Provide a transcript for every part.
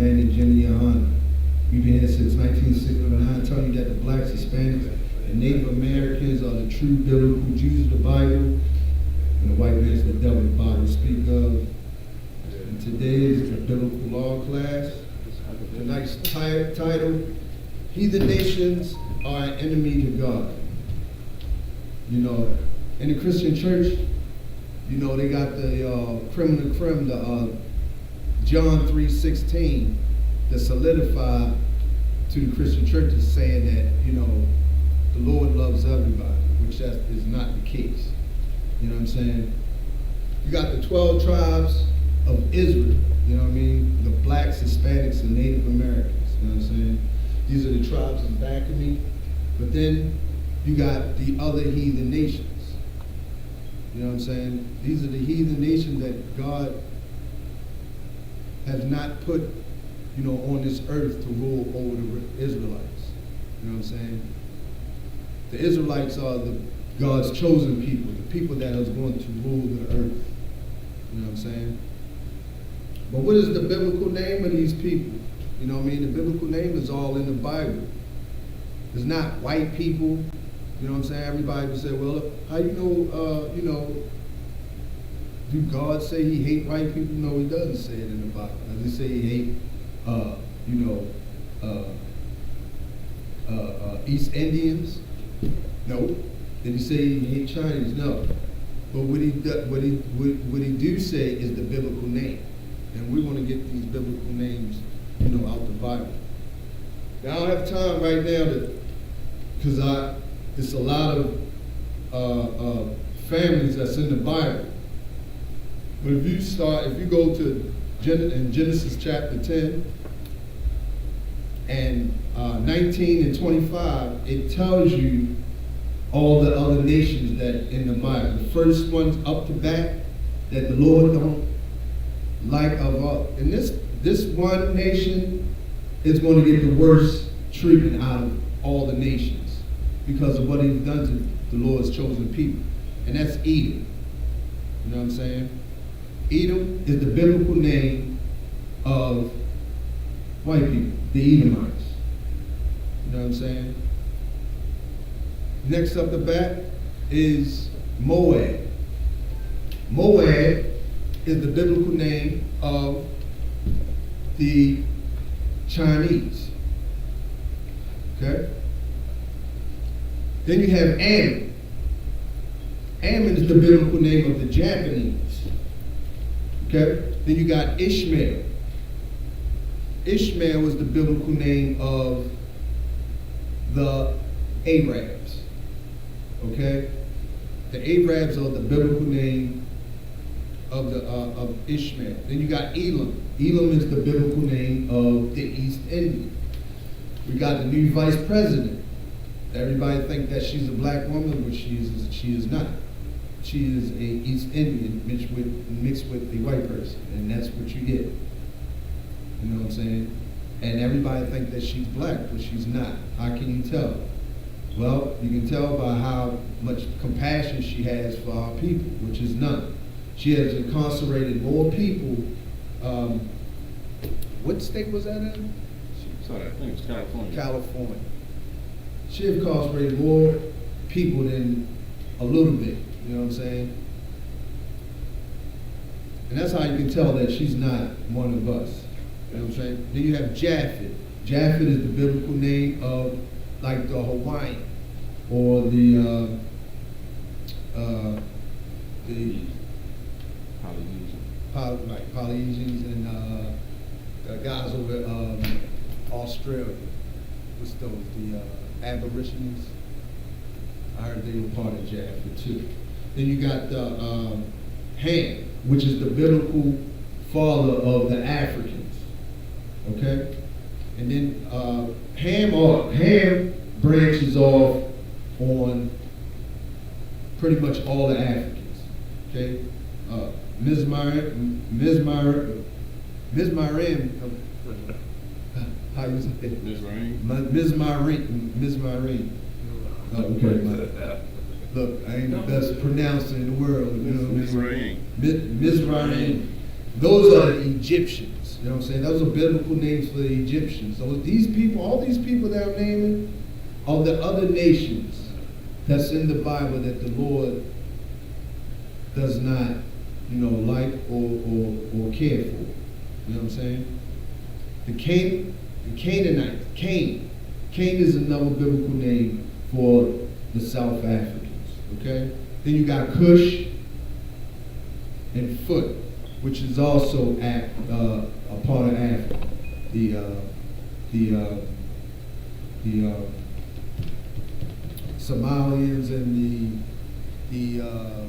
man named Jimmy Yohana. We've been here since 1969, telling you that the blacks, Hispanics, and Native Americans are the true biblical Jews of the Bible, and the white man's the devil the Bible speak of. And today is the biblical law class. Tonight's title, Heathen Nations Are an Enemy to God. You know, in the Christian church, you know, they got the creme de creme, the John 3:16, that solidify to the Christian churches saying that, you know, the Lord loves everybody, which that is not the case. You know what I'm saying? You got the 12 tribes of Israel, you know what I mean? The blacks, Hispanics, and Native Americans, you know what I'm saying? These are the tribes in the back of me. But then you got the other heathen nations. You know what I'm saying? These are the heathen nations that God has not put, you know, on this earth to rule over the Israelites. You know what I'm saying? The Israelites are God's chosen people, the people that is going to rule the earth. You know what I'm saying? But what is the biblical name of these people? You know what I mean? The biblical name is all in the Bible. It's not white people. You know what I'm saying? Everybody would say, well, how you know, do God say he hate white people? No, he doesn't say it in the Bible. Does he say he hate, East Indians? No. Did he say he hate Chinese? No. But what he do say is the biblical name. And we want to get these biblical names, you know, out the Bible. Now, I don't have time right now because it's a lot of families that's in the Bible. But if you go to Genesis chapter 10 and 19 and 25, it tells you all the other nations that in the Bible. The first one's up to back that the Lord don't like of all. And this one nation is going to get the worst treatment out of all the nations because of what he's done to the Lord's chosen people. And that's Edom. You know what I'm saying? Edom is the biblical name of white people, the Edomites. You know what I'm saying? Next up the back is Moab. Moab is the biblical name of the Chinese. Okay? Then you have Ammon. Ammon is the biblical name of the Japanese. Okay? Then you got Ishmael. Ishmael was the biblical name of the Arabs. Okay? The Arabs are the biblical name of Ishmael. Then you got Elam. Elam is the biblical name of the East Indian. We got the new vice president. Everybody think that she's a black woman, but she is not. She is a East Indian mixed with the white person, and that's what you get. You know what I'm saying? And everybody think that she's black, but she's not. How can you tell? Well, you can tell by how much compassion she has for our people, which is none. She has incarcerated more people. What state was that in? Sorry, I think it's California. California. She incarcerated more people than a little bit. You know what I'm saying? And that's how you can tell that she's not one of us. You know what I'm saying? Then you have Japhet. Japhet is the biblical name of like the Hawaiian or the Polynesians and the guys over Australia. What's those? The Aborigines. I heard they were part of Japhet too. Then you got the Ham, which is the biblical father of the Africans. Okay? And then Ham branches off on pretty much all the Africans. Okay? Mizmarim, how you say it? Mizmarim. Oh, okay. Look, I ain't the best pronouncer in the world. You know what I mean? Mizraim. Those are the Egyptians. You know what I'm saying? Those are biblical names for the Egyptians. So these people, all these people that I'm naming, are the other nations that's in the Bible that the Lord does not, like or care for. You know what I'm saying? The Canaanites, Cain. Cain is another biblical name for the South Africans. Okay? Then you got Cush and Foot, which is also a part of Africa. The Somalians and the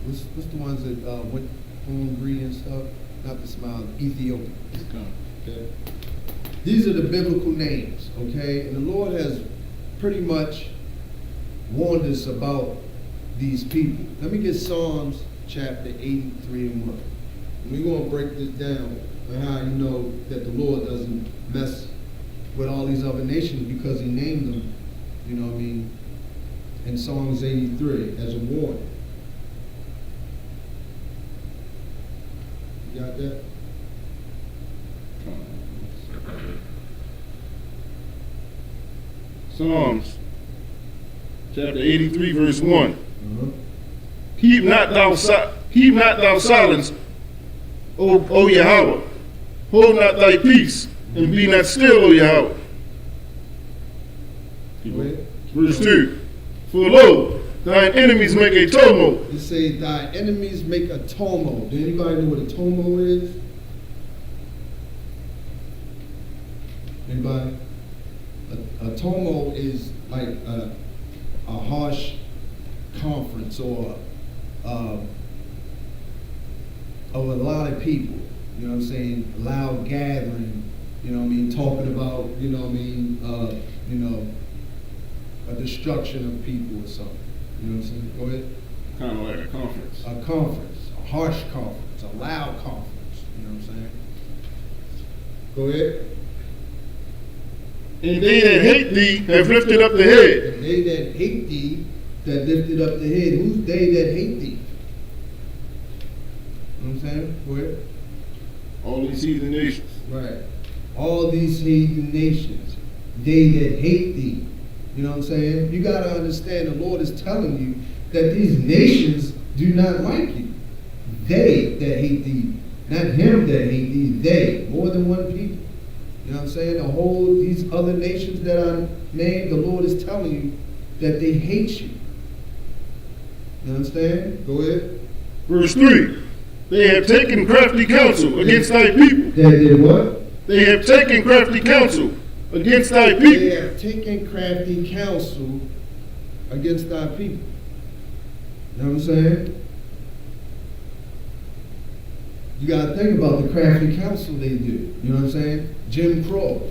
what's the ones that went hungry and stuff? Not the Somalians, Ethiopians. Okay. These are the biblical names, okay? And the Lord has pretty much warned us about these people. Let me get Psalms chapter 83 and 1. And we're going to break this down on how you know that the Lord doesn't mess with all these other nations because he named them, in Psalms 83 as a warning. You got that? Psalms chapter 83 verse 1. Uh-huh. Keep not thou silence, O Yahweh. Hold not thy peace, and be not still, O Yahweh. Verse 2. For lo, thine enemies make a tumult. It says, thy enemies make a tumult. Do anybody know what a tumult is? Anybody? A tumult is like a harsh conference or of a lot of people, loud gathering, talking about, a destruction of people or something. You know what I'm saying? Go ahead. Kind of like a conference. A conference, a harsh conference, a loud conference. You know what I'm saying? Go ahead. And they that hate thee have lifted up the head. And they that hate thee that lifted up the head. Who's they that hate thee? You know what I'm saying? Go ahead. All these heathen nations. Right. All these heathen nations, they that hate thee. You know what I'm saying? You got to understand the Lord is telling you that these nations do not like you. They that hate thee. Not him that hate thee. They. More than one people. You know what I'm saying? These other nations that I named, the Lord is telling you that they hate you. You understand? Go ahead. Verse 3. They have taken crafty counsel against thy people. They did what? They have taken crafty counsel against thy people. They have taken crafty counsel against thy people. You know what I'm saying? You got to think about the crafty counsel they do. You know what I'm saying? Jim Crow.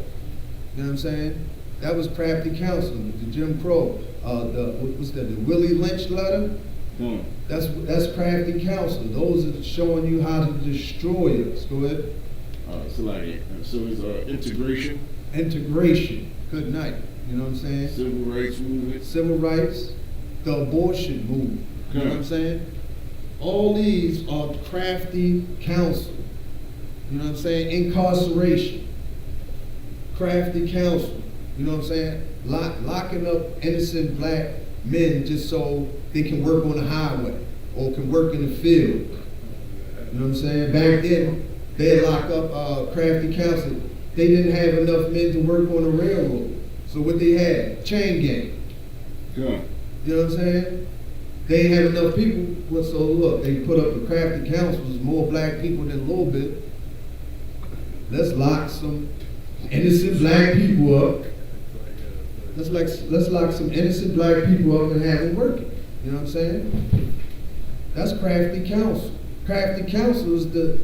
You know what I'm saying? That was crafty counsel. The Jim Crow. What's that? The Willie Lynch letter. That's crafty counsel. Those are showing you how to destroy us. Go ahead. So it's integration. Integration. Good night. You know what I'm saying? Civil rights movement. Civil rights. The abortion movement. You know what I'm saying? All these are crafty counsel. You know what I'm saying? Incarceration. Crafty counsel. You know what I'm saying? Locking up innocent black men just so they can work on the highway or can work in the field. You know what I'm saying? Back then, they'd lock up crafty counsel. They didn't have enough men to work on the railroad. So what they had? Chain gang. Yeah. You know what I'm saying? They didn't have enough people. Well, so look, they put up the crafty councils, more black people than a little bit. Let's lock some innocent black people up. Let's lock some innocent black people up and have them working. You know what I'm saying? That's crafty counsel. Crafty counsel is the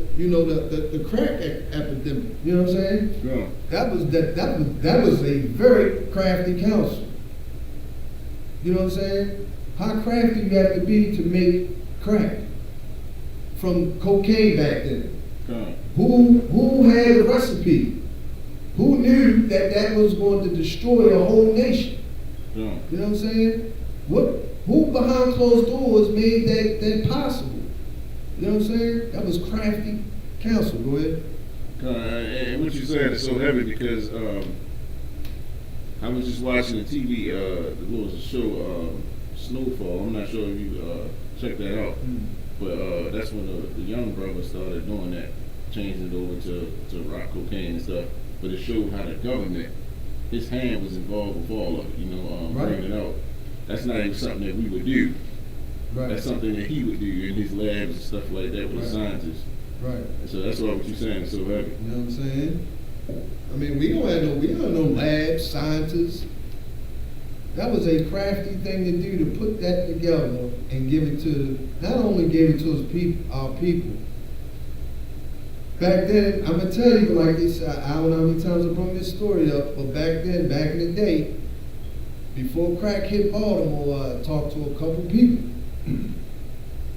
crack epidemic. You know what I'm saying? Yeah. That was a very crafty counsel. You know what I'm saying? How crafty you have to be to make crack from cocaine back then? Yeah. Who had a recipe? Who knew that was going to destroy a whole nation? Yeah. You know what I'm saying? Who behind closed doors made that possible? You know what I'm saying? That was crafty counsel. Go ahead. And what you're saying is so heavy because I was just watching the TV. There was a show, Snowfall. I'm not sure if you checked that out, but that's when the young brother started doing that, changing it over to rock cocaine and stuff. But it showed how the government, his hand was involved with all of it. Right. Bringing it out. That's not even something that we would do. Right. That's something that he would do in his labs and stuff like that with the scientists. Right. And so that's why what you're saying is so heavy. You know what I'm saying? I mean, we don't have no labs, scientists. That was a crafty thing to do, to put that together and give it to, not only give it to our people. Back then, I'm gonna tell you, like this, I don't know how many times I brought this story up, but back then, back in the day, before crack hit Baltimore, I talked to a couple people.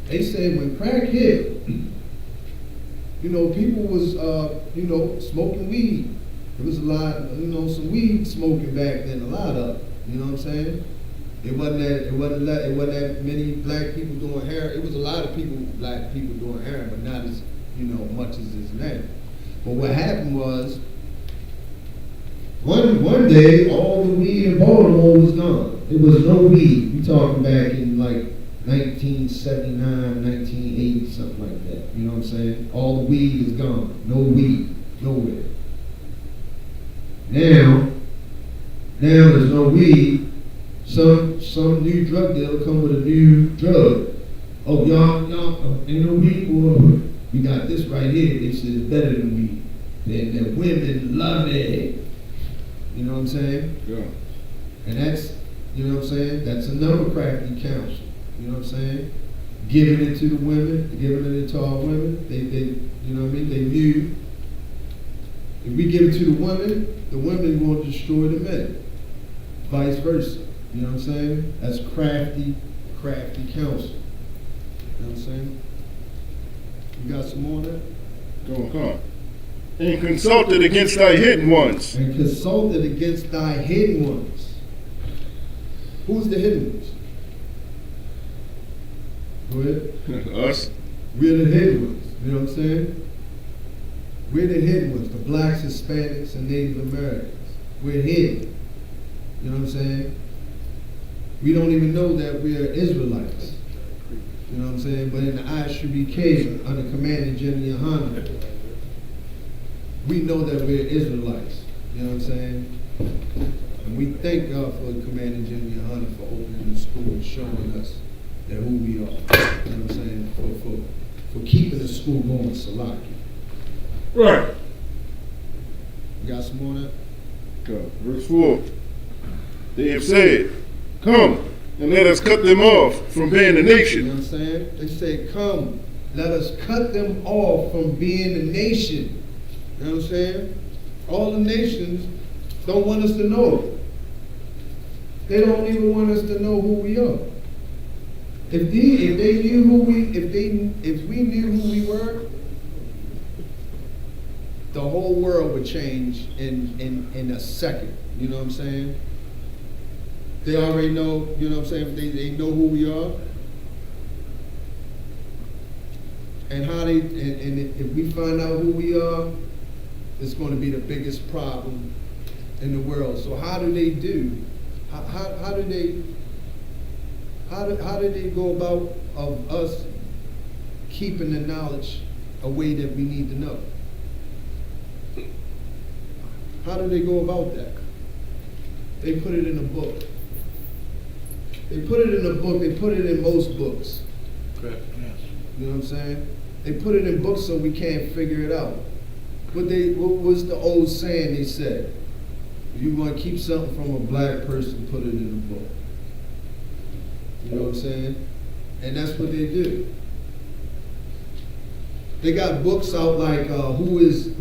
They said when crack hit, people was, smoking weed. There was a lot, some weed smoking back then, a lot of it. You know what I'm saying? It wasn't that many black people doing heroin. It was a lot of black people doing heroin, but not as, much as is now. But what happened was, one day, all the weed in Baltimore was gone. There was no weed. We talking back in like 1979, 1980, something like that. You know what I'm saying? All the weed is gone. No weed, nowhere. Now there's no weed. Some new drug dealer come with a new drug. Oh, y'all, ain't no weed? Well, we got this right here. They said it's better than weed. The women love it. You know what I'm saying? Yeah. And that's, that's another crafty counsel. You know what I'm saying? Giving it to the women, giving it to our women. They They knew if we give it to the women going to destroy the men. Vice versa. You know what I'm saying? That's crafty counsel. You know what I'm saying? You got some more of that? Come on. And consulted against thy hidden ones. And consulted against thy hidden ones. Who's the hidden ones? Go ahead. Us. We're the hidden ones. You know what I'm saying? We're the hidden ones. The blacks, Hispanics, and Native Americans. We're hidden. You know what I'm saying? We don't even know that we're Israelites. You know what I'm saying? But in the Isupk, under Commander General Heathen, we know that we're Israelites. You know what I'm saying? And we thank God for Commander General Heathen for opening the school and showing us that who we are. You know what I'm saying? For keeping the school going, Salaki. Right. You got some more of that? Go. Verse 4. They have said, come, and let us cut them off from being a You know nation. what I'm saying? They say, come, let us cut them off from being a nation. You know what I'm saying? All the nations don't want us to know. They don't even want us to know who we are. If we knew who we were, the whole world would change in a second. You know what I'm saying? They already know, you know what I'm saying? They know who we are. And if we find out who we are, it's going to be the biggest problem in the world. So how do they do? How do they go about of us keeping the knowledge a way that we need to know? How do they go about that? They put it in a book. They put it in a book. They put it in most books. Correct. Yes. You know what I'm saying? They put it in books so we can't figure it out. What was the old saying they said? If you want to keep something from a black person, put it in a book. You know what I'm saying? And that's what they do. They got books out like who is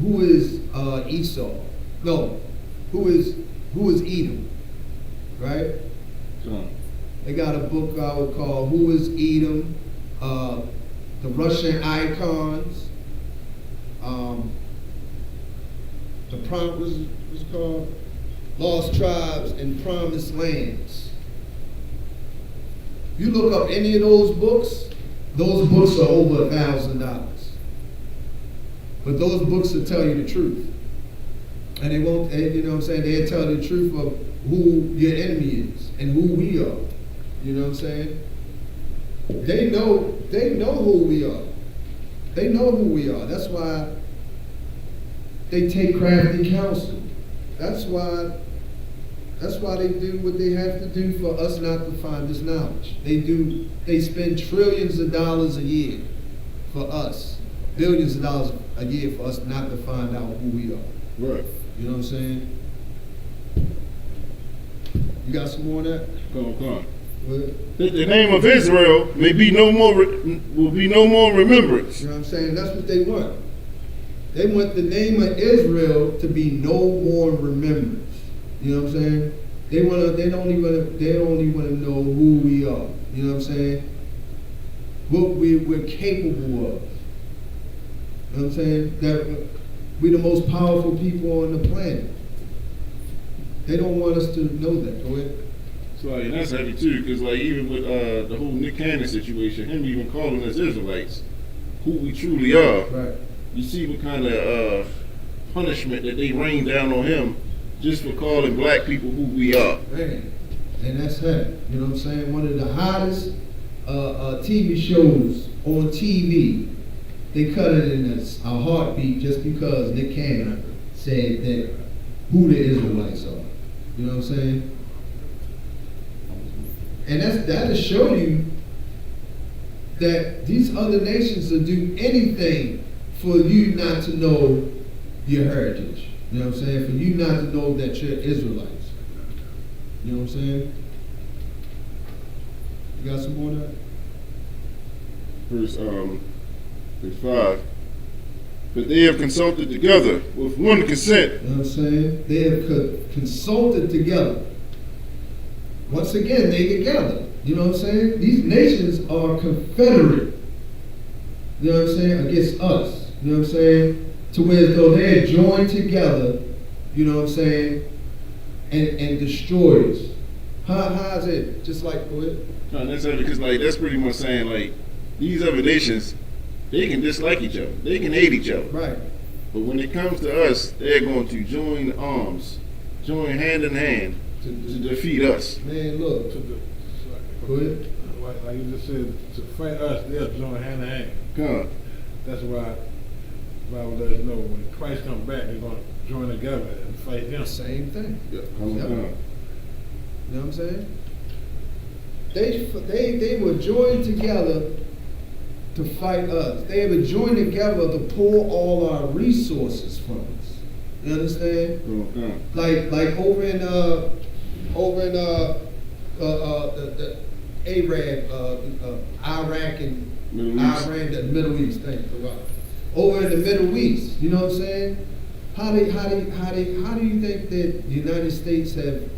Esau? No, who is Edom? Right? They got a book out called Who is Edom? The Russian Icons. The prompt was called Lost Tribes and Promised Lands. You look up any of those books are over $1,000. But those books will tell you the truth. And they won't, you know what I'm saying, they'll tell you the truth of who your enemy is and who we are. You know what I'm saying? They know who we are. They know who we are. That's why they take crafty counsel. That's why they do what they have to do for us not to find this knowledge. They spend trillions of dollars a year for us, billions of dollars a year for us not to find out who we are. Right. You know what I'm saying? You got some more of that? Come on. That the name of Israel may be no more, will be no more remembrance. You know what I'm saying? That's what they want. They want the name of Israel to be no more remembrance. You know what I'm saying? They only want to know who we are. You know what I'm saying? What we're capable of. You know what I'm saying? That we're the most powerful people on the planet. They don't want us to know that. Go ahead. So and that's heavy too, because like even with the whole Nick Cannon situation, him even calling us Israelites, who we truly are. Right. You see what kind of punishment that they rain down on him just for calling black people who we are. Man, and that's heavy. You know what I'm saying? One of the hottest TV shows on TV. They cut it in a heartbeat just because Nick Cannon said that who the Israelites are. You know what I'm saying? And that'll show you that these other nations will do anything for you not to know your heritage. You know what I'm saying? For you not to know that you're Israelites. You know what I'm saying? You got some more of that? Verse 5. But they have consulted together with one consent. You know what I'm saying? They have consulted together. Once again, they together. You know what I'm saying? These nations are confederate. You know what I'm saying? Against us. You know what I'm saying? To where as though they're joined together, you know what I'm saying, and destroy us. How is it? Just like what? No, that's because like that's pretty much saying like these other nations, they can dislike each other, they can hate each other. Right. But when it comes to us, they're going to join arms, join hand in hand to defeat us. Man, look. Go ahead. Like you just said, to fight us, they'll join hand in hand. Come. That's why the Bible lets us know when Christ comes back, they're going to join together and fight him. Same thing. Yeah, Yep. You know what I'm saying? They were joined together to fight us. They were joined together to pull all our resources from us. You understand? Like over in the Iraq and Iran, the Middle East. Over in the Middle East, you know what I'm saying? How do you think that the United States have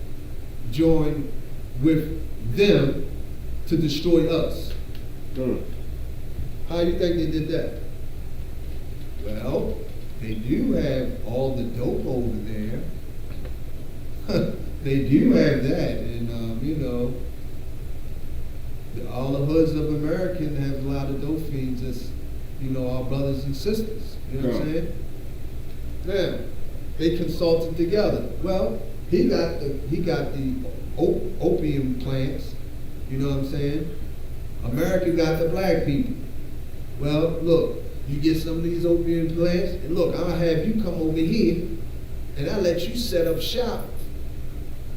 joined with them to destroy us? How do you think they did that? Well, they do have all the dope over there. They do have that, and you know, all the hoods of America have a lot of dope fiends as, you know, our brothers and sisters. You know what I'm saying? Now, they consulted together. Well, he got the opium plants. You know what I'm saying? America got the black people. Well, look, you get some of these opium plants, and look, I'll have you come over here, and I'll let you set up shop.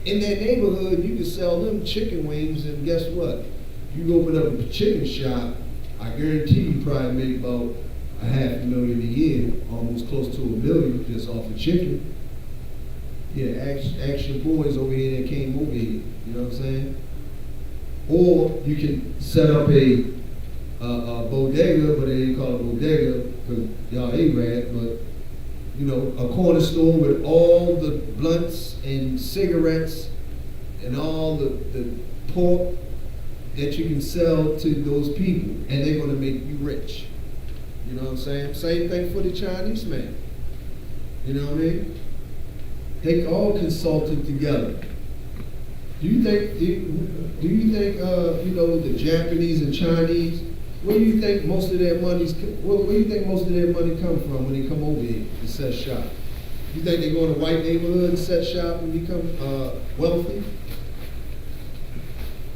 In that neighborhood, you can sell them chicken wings, and guess what? You open up a chicken shop, I guarantee you probably make about $500,000 a year, almost close to $1 million just off of chicken. Yeah, ask your boys over here that came over here. You know what I'm saying? Or you can set up a bodega, but they didn't call it bodega because y'all Arab, but you know, a corner store with all the blunts and cigarettes and all the pork that you can sell to those people, and they're going to make you rich. You know what I'm saying? Same thing for the Chinese man. You know what I mean? They all consulted together. Do you think you know, the Japanese and Chinese, where do you think most of their money's, where do you think most of their money come from when they come over here to set shop? You think they go in a white neighborhood and set shop and become wealthy?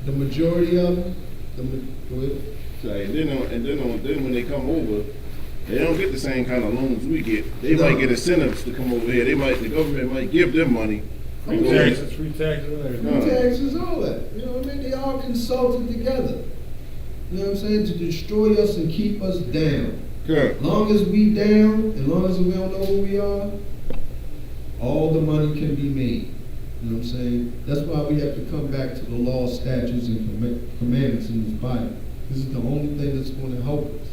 The majority of them? Go ahead. So, then when they come over, they don't get the same kind of loans we get. They No. might get incentives to come over here. The government might give them money. Free Go ahead. Taxes, free taxes, and Free everything. taxes, all that. You know what I mean? They all consulted together. You know what I'm saying? To destroy us and keep us down. Okay. As long as we down, as long as we don't know who we are, all the money can be made. You know what I'm saying? That's why we have to come back to the law, statutes, and commandments in this Bible. This is the only thing that's going to help us.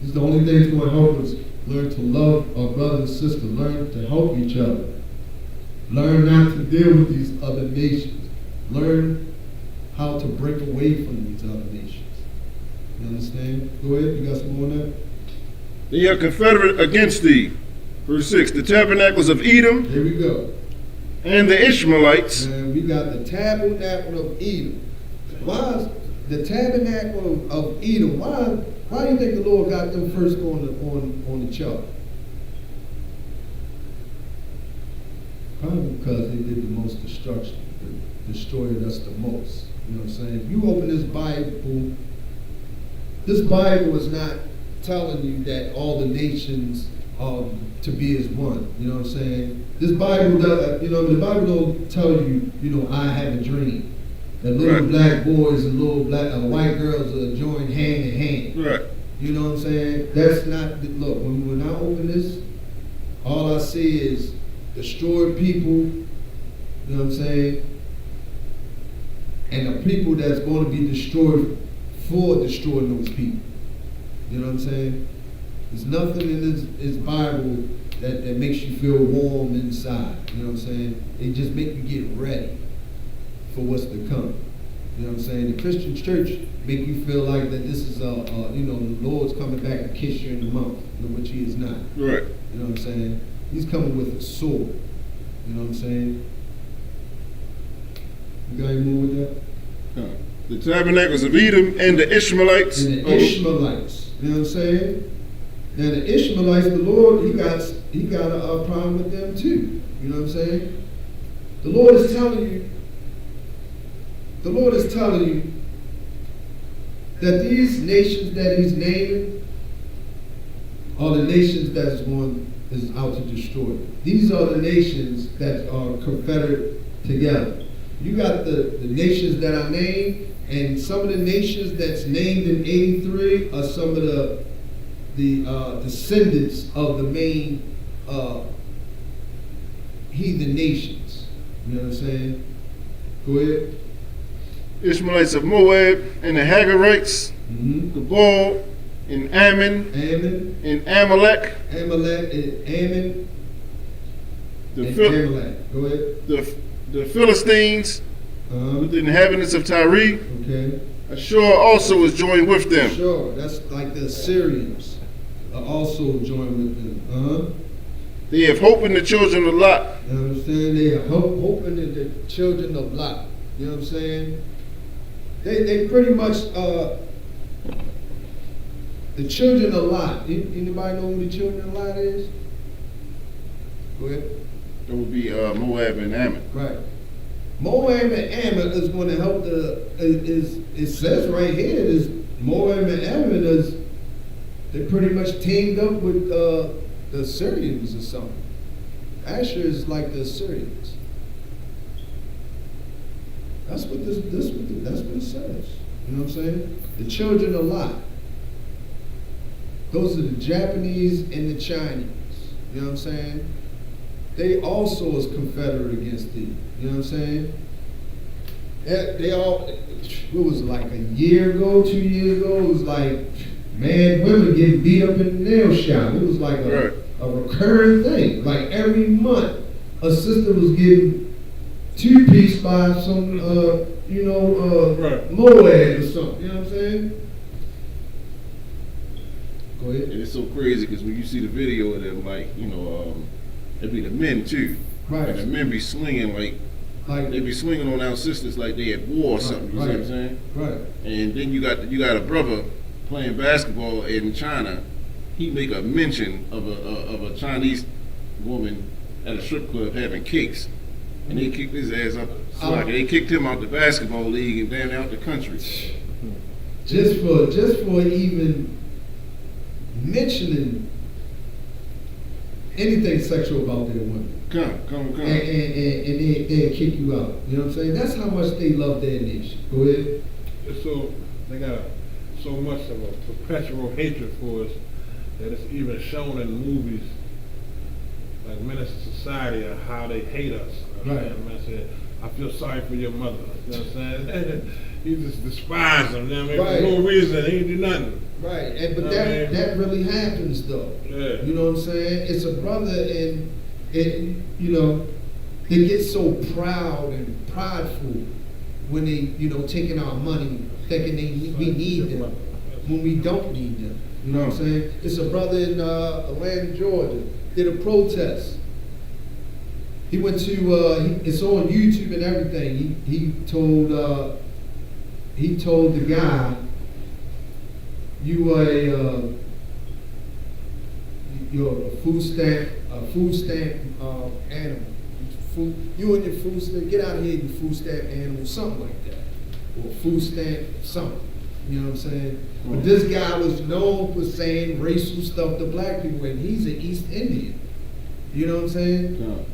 This is the only thing that's going to help us learn to love our brothers and sisters, learn to help each other, learn not to deal with these other nations, learn how to break away from these other nations. You understand? Go ahead, you got some more on that? They are confederate against thee. Verse 6, the tabernacles of Edom Here we go. and the Ishmaelites. And we got the tabernacle of Edom. Why is the tabernacle of Edom? Why do you think the Lord got them first on the chart? Probably because they did the most destruction. They destroyed us the most. You know what I'm saying? If you open this Bible is not telling you that all the nations are to be as one. You know what I'm saying? This Bible does, the Bible don't tell you, I have a dream. That little Right. black boys and little black white girls are joined hand in hand. Right. You know what I'm saying? That's not, look, when I open this, all I see is destroyed people, you know what I'm saying? And the people that's going to be destroyed for destroying those people. You know what I'm saying? There's nothing in this Bible that makes you feel warm inside. You know what I'm saying? It just make you get ready for what's to come. You know what I'm saying? The Christian church make you feel like that this is the Lord's coming back to kiss you in the mouth, which he is not. Right. You know what I'm saying? He's coming with a sword. You know what I'm saying? You got any more with that? The tabernacles of Edom and the Ishmaelites. And the Ishmaelites. You know what I'm saying? Now the Ishmaelites, the Lord, he got a problem with them too. You know what I'm saying? The Lord is telling you that these nations that he's naming are the nations that is out to destroy. These are the nations that are confederate together. You got the nations that are named, and some of the nations that's named in 83 are some of the descendants of the main heathen nations. You know what I'm saying? Go ahead. Ishmaelites of Moab and the Hagarites, Mm-hmm. Gebal and Ammon Ammon, and Amalek, Amalek, and Ammon, the, and Phil- Amalek. Go ahead. the Philistines, with the inhabitants of Tyre. Okay. Ashur also is joined with them. Sure. That's like the Assyrians are also joined with them. They have hope in the children of Lot. You know what I'm saying? They are hoping in the children of Lot. You know what I'm saying? They pretty much the children of Lot. Anybody know who the children of Lot is? Go ahead. That would be Moab and Ammon. Right. Moab and Ammon is going to help it says right here is Moab and Ammon they pretty much teamed up with the Assyrians or something. Asher is like the Assyrians. That's what it says. You know what I'm saying? The children of Lot. Those are the Japanese and the Chinese. You know what I'm saying? They also is confederate against thee. You know what I'm saying? They all, what was it, like a year ago, 2 years ago, it was like, man, women getting beat up in the nail shop. It was like a recurring thing. Like every month, a sister was getting two-piece by some, Moab or something. You know what I'm saying? Go ahead. And it's so crazy because when you see the video of them, like, it'd be the men too. Right. And the men be slinging like Like They be swinging on our sisters like they at war or something. You see what I'm saying? Right. And then you got a brother playing basketball in China. He make a mention of a Chinese woman at a strip club having cakes, and they kicked his ass up. They kicked him out the basketball league and damn out the country. Just for even mentioning anything sexual about their women. Come. And they'll kick you out. You know what I'm saying? That's how much they love their nation. Go ahead. So they got so much of a perpetual hatred for us that it's even shown in movies like Menace to Society of how they hate us. Right. I said, I feel sorry for your mother. You know what I'm saying? You just despise them. You know what I mean? Right. For no reason. He didn't do nothing. Right. But that really happens though. Yeah. You know what I'm saying? It's a brother and you know, they get so proud and prideful when they, you know, taking our money, thinking we need them when we don't need them. You know what I'm saying? It's a brother in Atlanta, Georgia, did a protest. He went to, it's on YouTube and everything. He told the guy, you're a food stamp animal. You and your food stamp, get out of here, you food stamp animal, something like that. Or food stamp something. You know what I'm saying? But this guy was known for saying racial stuff to black people, and he's an East Indian. You know what I'm saying?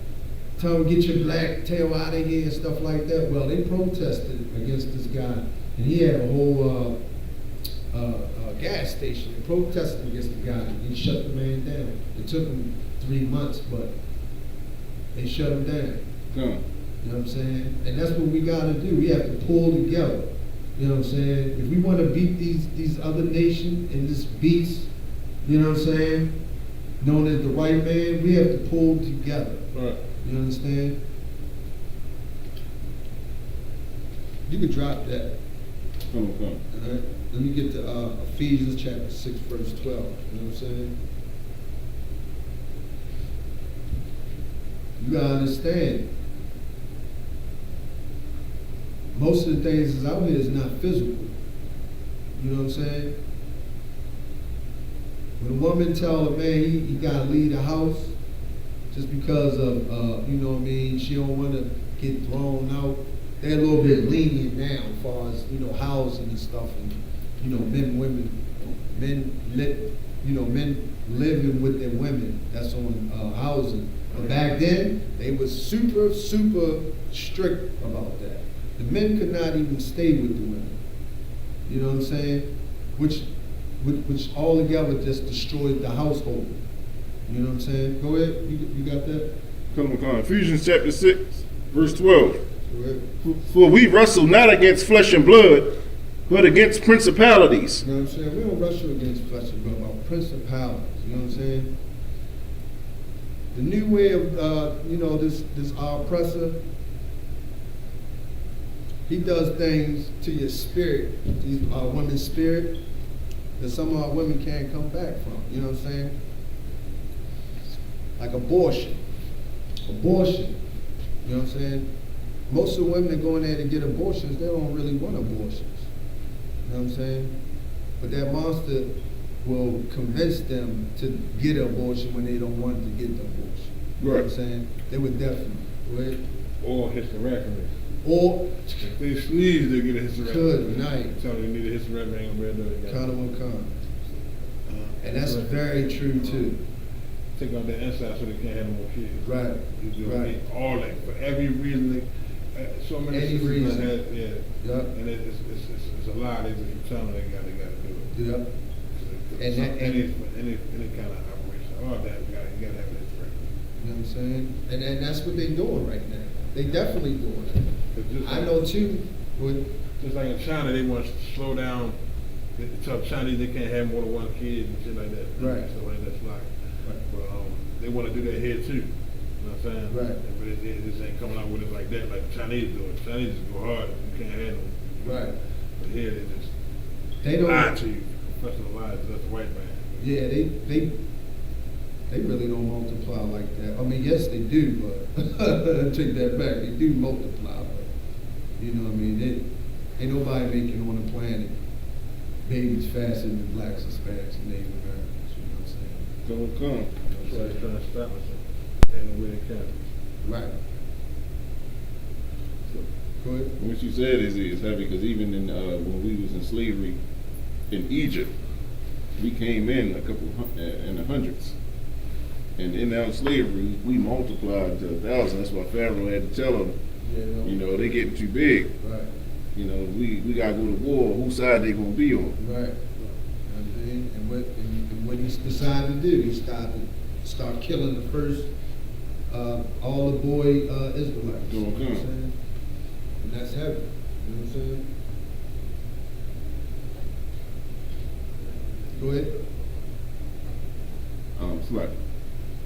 Tell him get your black tail out of here and stuff like that. Well, they protested against this guy, and he had a whole gas station. They protested against the guy, and he shut the man down. It took him 3 months, but they shut him down. You know what I'm saying? And that's what we got to do. We have to pull together. You know what I'm saying? If we want to beat these other nations and this beast, you know what I'm saying, known as the white man, we have to pull together. Right. You understand? You can drop that. Come. All right? Let me get to Ephesians chapter 6, verse 12. You know what I'm saying? You gotta understand. Most of the things that's out here is not physical. You know what I'm saying? When a woman tell a man he gotta leave the house just because of, you know what I mean, she don't want to get thrown out, they're a little bit lenient now as far as, you know, housing and stuff, and, you know, men living with their women, that's on housing. But back then, they was super strict about that. The men could not even stay with the women. You know what I'm saying? Which altogether just destroyed the household. You know what I'm saying? Go ahead. You got that? Come. Ephesians chapter 6, verse 12. Go ahead. For we wrestle not against flesh and blood, but against principalities. You know what I'm saying? We don't wrestle against flesh and blood, about principalities. You know what I'm saying? The new way of, you know, this our oppressor, he does things to your spirit, our women's spirit, that some of our women can't come back from. You know what I'm saying? Like abortion. You know what I'm saying? Most of the women that go in there to get abortions, they don't really want abortions. You know what I'm saying? But that monster will convince them to get an abortion when they don't want to get the abortion. You know what I'm saying? They would definitely. Go ahead. Or hysterectomy. Or If they sneeze, they get a hysterectomy. Good night. Tell them you need a hysterectomy, ain't gonna be able to do it. con. And that's very true too. Take out their inside so they can't have no more kids. Right. You do Right. all that for every reason. So many Any sisters reason. that have, yeah. Yep. And it's a lie. They just tell them they gotta do it. Yep. And Any kind of operation. Oh, that you gotta have it right. You know what I'm saying? And that's what they're doing right now. They definitely doing it. I know too. Just like in China, they want to slow down. They tell Chinese they can't have more than one kid and shit like that. Right. So like that's like. Right. But they want to do that here too. You know what I'm saying? Right. But it just ain't coming out with it like that, like the Chinese do it. Chinese just go hard. You can't have them. Right. But here They they don't lie to you. Professional lies. That's a white man. Yeah, They really don't multiply like that. I mean, yes, they do, but I take that back. They do multiply, but you know what I mean? Ain't nobody making on the planet babies faster than blacks, Hispanics, and Native Americans. You know what I'm saying? Don't come. That's why they're trying to stop us in the way they can. Right. So, go ahead. What you said is heavy because even in when we was in slavery in Egypt, we came in in the hundreds, and in our slavery we multiplied to 1,000. That's why Pharaoh had to tell them, you know, they getting too big. Right. You know, we gotta go to war. Whose side they gonna be on? Right. And what he decided to do, he start killing the first all the boy Israelites. You know what I'm saying? And that's heavy. You know what I'm saying? Go ahead. It's like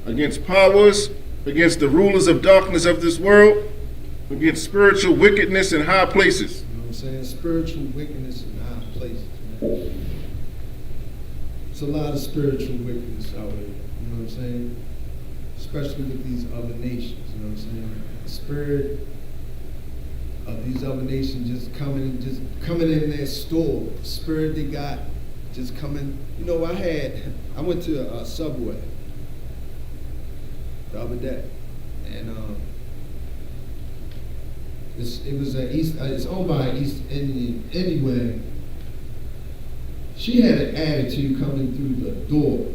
Against powers, against the rulers of darkness of this world, against spiritual wickedness in high places. You know what I'm saying? Spiritual wickedness in high places, man. It's a lot of spiritual wickedness out there. You know what I'm saying? Especially with these other nations. You know what I'm saying? The spirit of these other nations just coming in their store. The spirit they got just coming. You know, I went to a Subway the other day, and it's owned by an East Indian. Anyway, she had an attitude coming through the door,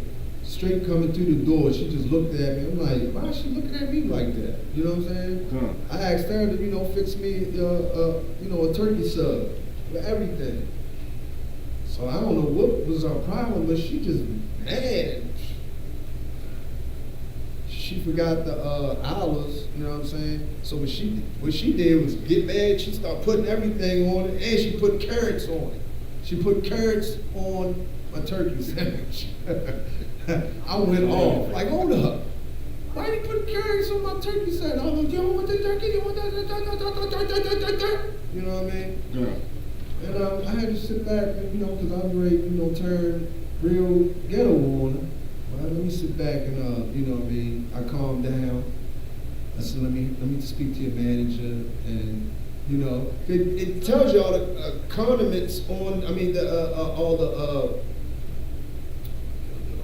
straight coming through the door. She just looked at me. I'm like, why is she looking at me like that? You know what I'm saying? I asked her to, fix me, a turkey sub with everything. So I don't know what was our problem, but she just mad. She forgot the hours, you know what I'm saying? So what she did was get mad. She started putting everything on it, and she put carrots on it. She put carrots on my turkey sandwich. I went off, like, hold up. Why did you put carrots on my turkey sandwich? I was like, you don't want the turkey? You want that? You know what I mean? yeah. And I had to sit back, because I was ready, turn real ghetto on her. Well, let me sit back and, I calmed down. I said, let me speak to your manager, and, it tells you all the condiments on,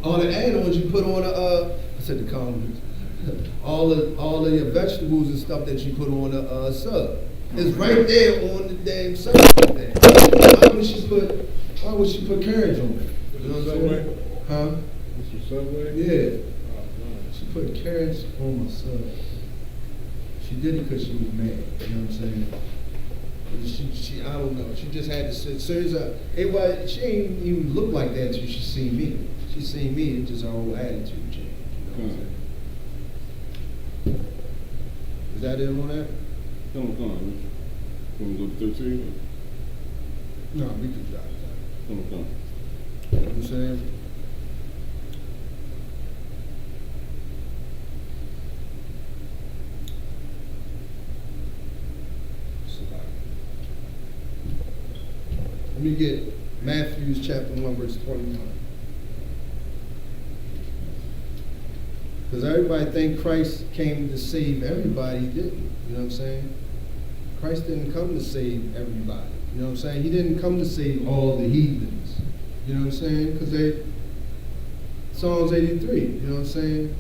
all the add-ons you put on I said the condiments. all of your vegetables and stuff that you put on a sub. It's right there on the damn sub right there. Why would she put carrots on it? You know what I'm saying? Huh? This your Subway? Yeah. Oh, man. She put carrots on my sub. She did it because she was mad. You know what I'm saying? She I don't know. She just had to sit. She ain't even look like that until she seen me. She seen me, and just her whole attitude changed. You know what I'm saying? Is that it on that? Come on. Can we go to 13? No, we could drive that. Come on. You know what I'm saying? Let me get Matthew chapter 1, verse 21. Because everybody think Christ came to save everybody. He didn't. You know what I'm saying? Christ didn't come to save everybody. You know what I'm saying? He didn't come to save all the heathens. You know what I'm saying? Because Psalms 83, you know what I'm saying?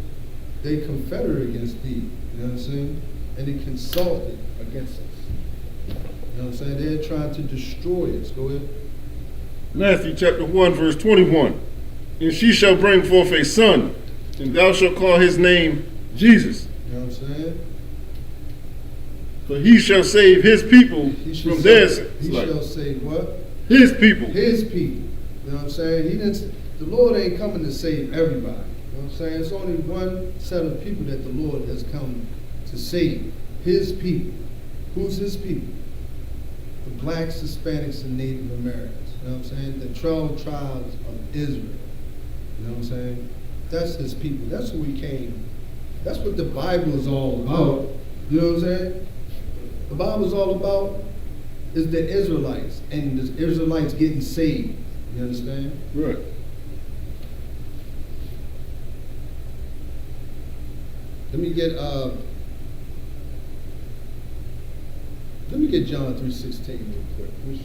They confederate against thee. You know what I'm saying? And they consulted against us. You know what I'm saying? They're trying to destroy us. Go ahead. Matthew chapter 1, verse 21. And she shall bring forth a son, and thou shalt call his name Jesus. You know what I'm saying? For he shall save his people from their sins. He shall save what? His people. His people. You know what I'm saying? The Lord ain't coming to save everybody. You know what I'm saying? It's only one set of people that the Lord has come to save. His people. Who's his people? The blacks, Hispanics, and Native Americans. You know what I'm saying? The 12 tribes of Israel. You know what I'm saying? That's his people. That's who he came. That's what the Bible is all about. You know what I'm saying? The Bible is all about is the Israelites and the Israelites getting saved. You understand? Right. Let me get John 3:16 real quick.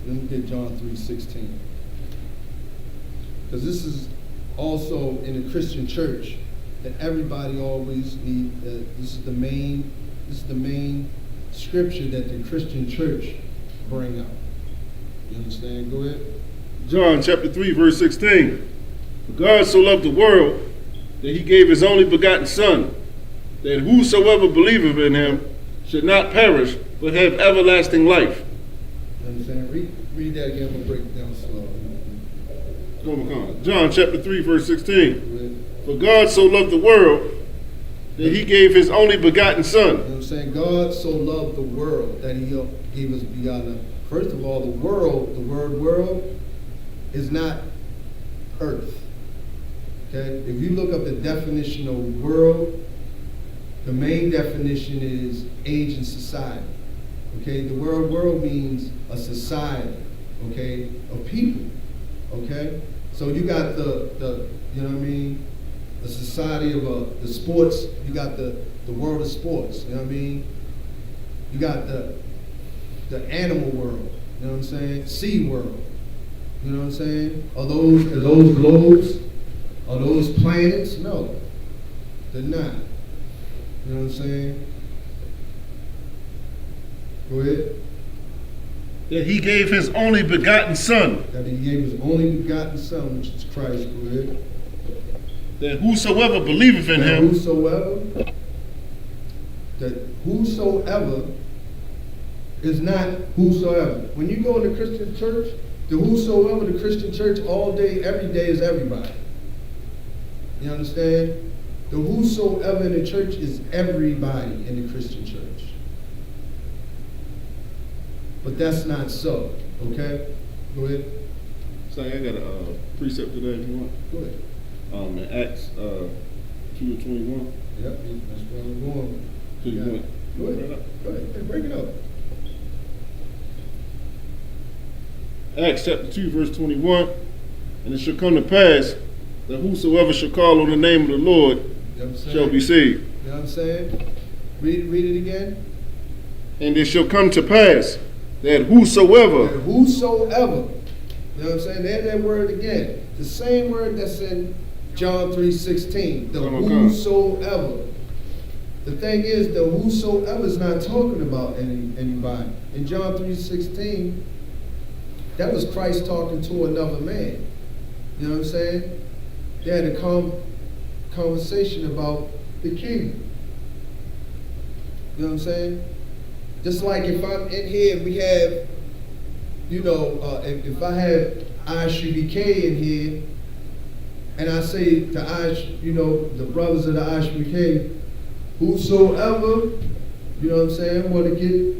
Let me get John 3:16. Because this is also in a Christian church that everybody always need. This is the main scripture that the Christian church bring up. You understand? Go ahead. John chapter 3, verse 16. For God so loved the world that he gave his only begotten Son, that whosoever believeth in him should not perish, but have everlasting life. You understand? Read that again. We'll break it down slow. John chapter 3, verse 16. Go ahead. For God so loved the world that he gave his only begotten Son. You know what I'm saying? God so loved the world that he gave us beyond. First of all, the world, the word world, is not earth. Okay? If you look up the definition of world, the main definition is age and society. Okay? The word world means a society, okay, of people. Okay? So you got the you know what I mean? The society of the sports, you got the world of sports, you know what I mean? You got the animal world, you know what I'm saying? Sea world, you know what I'm saying? Are those globes? Are those planets? No, they're not. You know what I'm saying? Go ahead. That he gave his only begotten Son. That he gave his only begotten Son, which is Christ. Go ahead. That whosoever believeth in him. Whosoever is not whosoever. When you go in the Christian church, the whosoever, the Christian church, all day, every day is everybody. You understand? The whosoever in the church is everybody in the Christian church. But that's not so, okay? Go ahead. So I got a precept to that if you want. Go ahead. In Acts 2:21. Yep, that's where I'm going. So you want Go ahead. Go ahead. Hey, bring it up. Acts chapter 2, verse 21. And it shall come to pass that whosoever shall call on the name of the Lord shall be saved. You know what I'm saying? Read it again. And it shall come to pass that whosoever. That whosoever. You know what I'm saying? There's that word again. The same word that's in John 3:16. The whosoever. The thing is, the whosoever is not talking about anybody. In John 3:16, that was Christ talking to another man. You know what I'm saying? They had a conversation about the kingdom. You know what I'm saying? Just like if I'm in here, we have, you know, if I have Isupk in here, and I say to you know, the brothers of the Isupk, whosoever, you know what I'm saying, want to get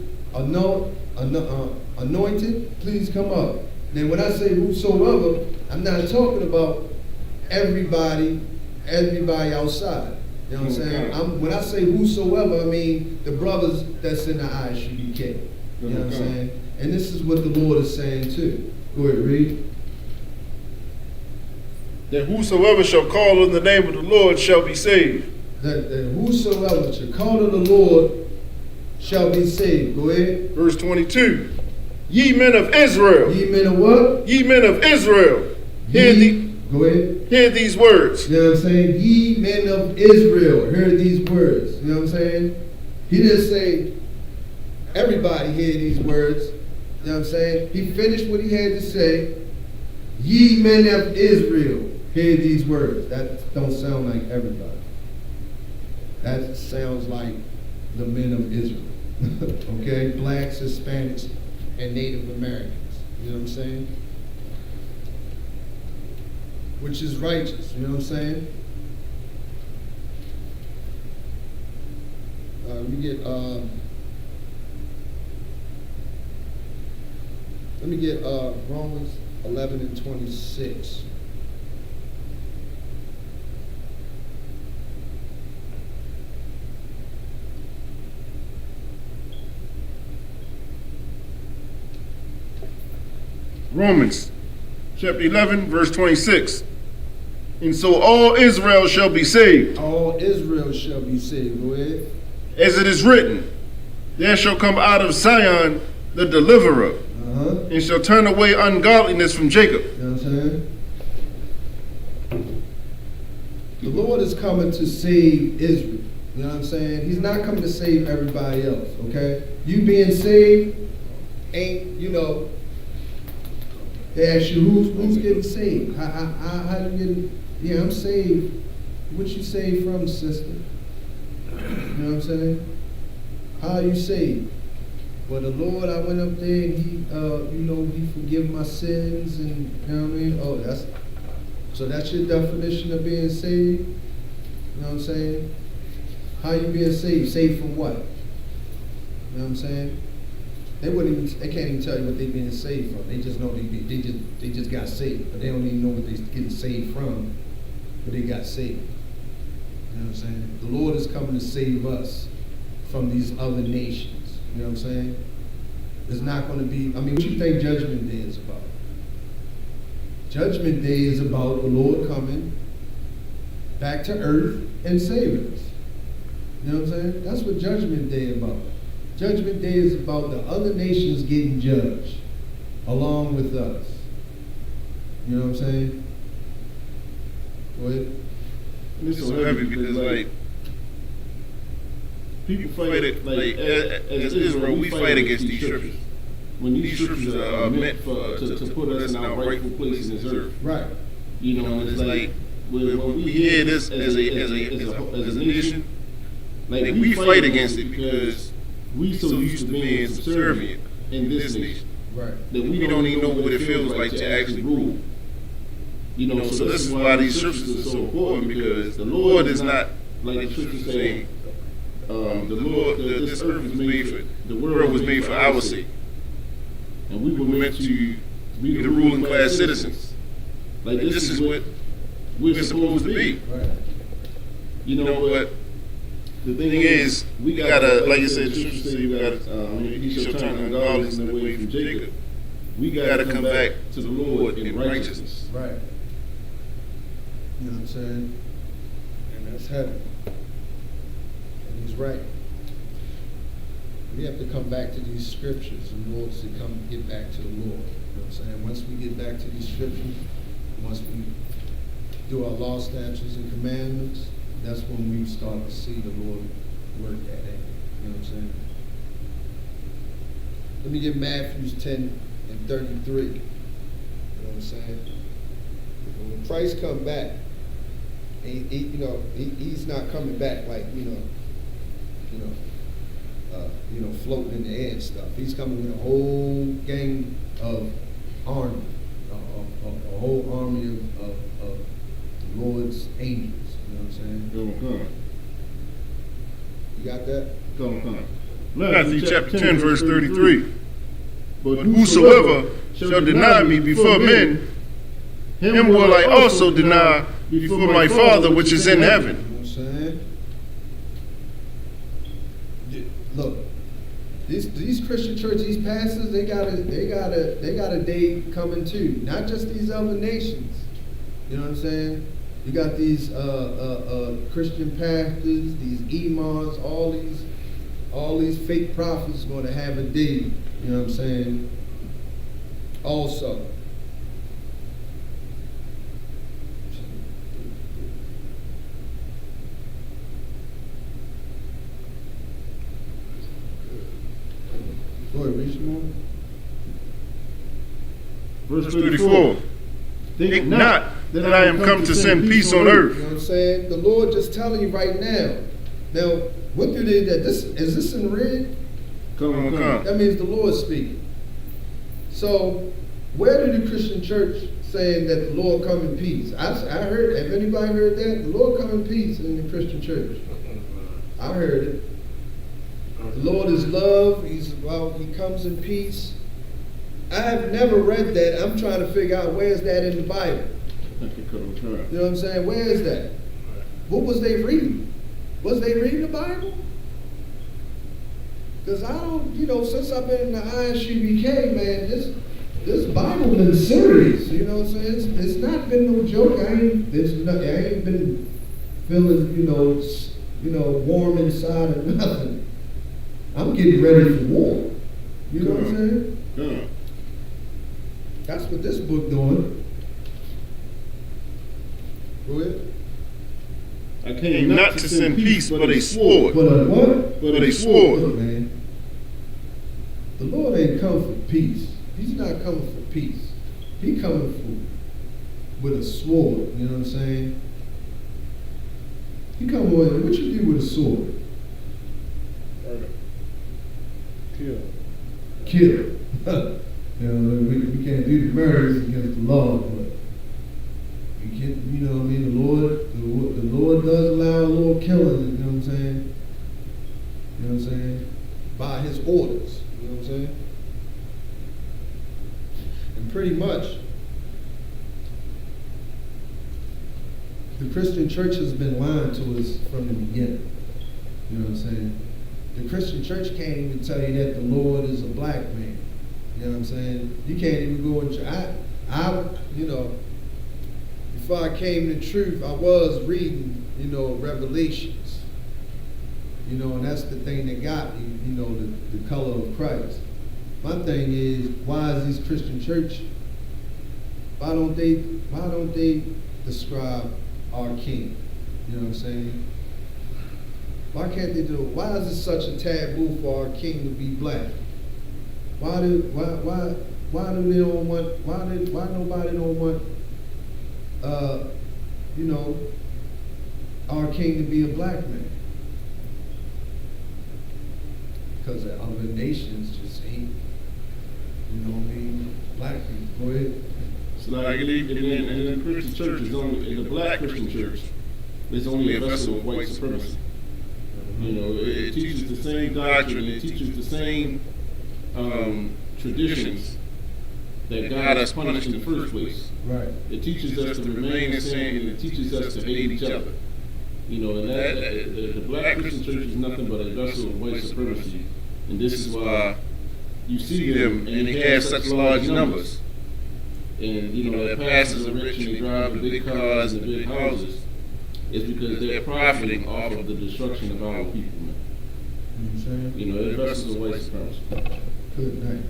anointed, please come up. Then when I say whosoever, I'm not talking about everybody outside. You know what I'm saying? When I say whosoever, I mean the brothers that's in the Isupk. You know what I'm saying? And this is what the Lord is saying too. Go ahead, read. That whosoever shall call on the name of the Lord shall be saved. That whosoever shall call on the Lord shall be saved. Go ahead. Verse 22. Ye men of Israel. Ye men of what? Ye men of Israel. Go ahead. Hear these words. You know what I'm saying? Ye men of Israel, hear these words. You know what I'm saying? He didn't say everybody hear these words. You know what I'm saying? He finished what he had to say. Ye men of Israel, hear these words. That don't sound like everybody. That sounds like the men of Israel. Okay? Blacks, Hispanics, and Native Americans. You know what I'm saying? Which is righteous, you know what I'm saying? Let me get Romans 11 and 26. Romans chapter 11, verse 26. And so all Israel shall be saved. All Israel shall be saved. Go ahead. As it is written, there shall come out of Zion the deliverer, and shall turn away ungodliness from Jacob. You know what I'm saying? The Lord is coming to save Israel. You know what I'm saying? He's not coming to save everybody else, okay? You being saved ain't, you know, they ask you, who's getting saved? How you getting, yeah, I'm saved. What you saved from, sister? You know what I'm saying? How are you saved? Well, the Lord, I went up there and he, he forgive my sins and, you know what I mean? Oh, so that's your definition of being saved? You know what I'm saying? How you being saved? Saved from what? You know what I'm saying? They can't even tell you what they being saved from. They just know they just got saved, but they don't even know what they getting saved from, but they got saved. You know what I'm saying? The Lord is coming to save us from these other nations. You know what I'm saying? It's not going to be, I mean, what you think Judgment Day is about? Judgment Day is about the Lord coming back to earth and saving us. You know what I'm saying? That's what Judgment Day is about. Judgment Day is about the other nations getting judged along with us. You know what I'm saying? Go ahead. It's so heavy because, like, people fight it, like, as Israel, we fight against these scriptures. When these scriptures are meant to put us in our rightful place in this earth. Right. You know, and it's like, when we hear this as a nation, like, we fight against it because we so used to being subservient in this nation. Right. That we don't even know what it feels like to actually rule. You know, so this is why these scriptures are so important, because the Lord is not, like the scriptures say, this earth was made for, the world was made for our sake. And we were meant to be the ruling class citizens. Like, this is what we're supposed to be. Right. You know, but the thing is, we gotta, like you said, the scripture say, we gotta, he shall turn ungodliness away from Jacob. We gotta come back to the Lord in righteousness. Right. You know what I'm saying? And that's heaven. And he's right. We have to come back to these scriptures in order to get back to the Lord. You know what I'm saying? Once we get back to these scriptures, once we do our law, statutes, and commandments, that's when we start to see the Lord work at it. You know what I'm saying? Let me get Matthew 10 and 33. You know what I'm saying? When Christ come back, he's not coming back like, floating in the air and stuff. He's coming with a whole gang of army, a whole army of the Lord's angels. You know what I'm saying? You got that? Come. Matthew chapter 10, verse 33. But whosoever shall deny me before men, him will I also deny before my Father which is in heaven. You know what I'm saying? Look, these Christian churches, these pastors, they got a day coming too. Not just these other nations. You know what I'm saying? You got these Christian pastors, these imams, all these fake prophets going to have a day. You know what I'm saying? Also. Go ahead, read some more. Verse 34. Think not that I am come to send peace on earth. You know what I'm saying? The Lord just telling you right now. Now, what do they that is this in red? Come. That means the Lord speaking. So, where did the Christian church saying that the Lord come in peace? I heard. Have anybody heard that? The Lord come in peace in the Christian church. I heard it. The Lord is love. He comes in peace. I have never read that. I'm trying to figure out where is that in the Bible. You know what I'm saying? Where is that? What was they reading? Was they reading the Bible? Because I don't, since I've been in the ISUBK, man, this Bible been serious, you know what I'm saying? It's not been no joke. I ain't been feeling, warm inside or nothing. I'm getting ready for war. You know what I'm saying? Yeah. That's what this book doing. Go ahead. I came not to send peace, but a sword. But a what? But a sword. Look, man. The Lord ain't come for peace. He's not coming for peace. He coming for with a sword. You know what I'm saying? He come with what you do with a sword? Murder. Kill. Kill. We can't do the murders against the law, but we can. You know what I mean? The Lord does allow a little killing. You know what I'm saying? You know what I'm saying? By His orders. You know what I'm saying? And pretty much, the Christian church has been lying to us from the beginning. You know what I'm saying? The Christian church can't even tell you that the Lord is a black man. You know what I'm saying? You can't even go into before I came to truth, I was reading, Revelations. And that's the thing that got me, the color of Christ. My thing is, why is this Christian church, why don't they describe our king? You know what I'm saying? Why can't they do it? Why is it such a taboo for our king to be black? Why nobody don't want our king to be a black man? Because the other nations just ain't, black people. Go ahead. So like in the Christian church, in the black Christian church, there's only a vessel of white supremacy. It teaches the same doctrine, it teaches the same traditions that God has punished in the first place. Right. It teaches us to remain in sin, and it teaches us to hate each other. And that the black Christian church is nothing but a vessel of white supremacy, and this is why you see them, and they have such large numbers. And their pastors are rich and they drive the big cars and the big houses. It's because they're profiting off of the destruction of our people, man. You know what I'm saying? They're vessels of white supremacy. Good night.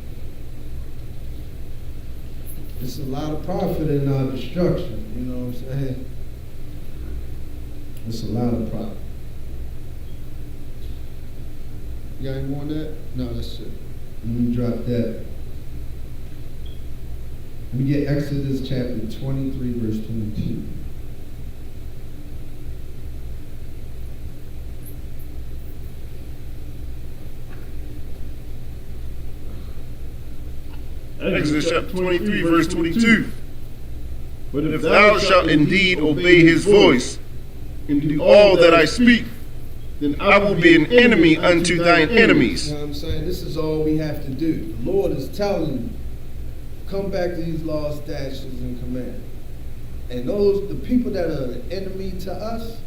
It's a lot of profit in our destruction, you know what I'm saying? It's a lot of profit. You got any more on that? No, that's it. Let me drop that. Let me get Exodus chapter 23, verse 22. Exodus chapter 23, verse 22. But if thou shalt indeed obey his voice, and do all that I speak, then I will be an enemy unto thine enemies. You know what I'm saying? This is all we have to do. The Lord is telling you, come back to these laws, statutes, and commandments. And the people that are an enemy to us,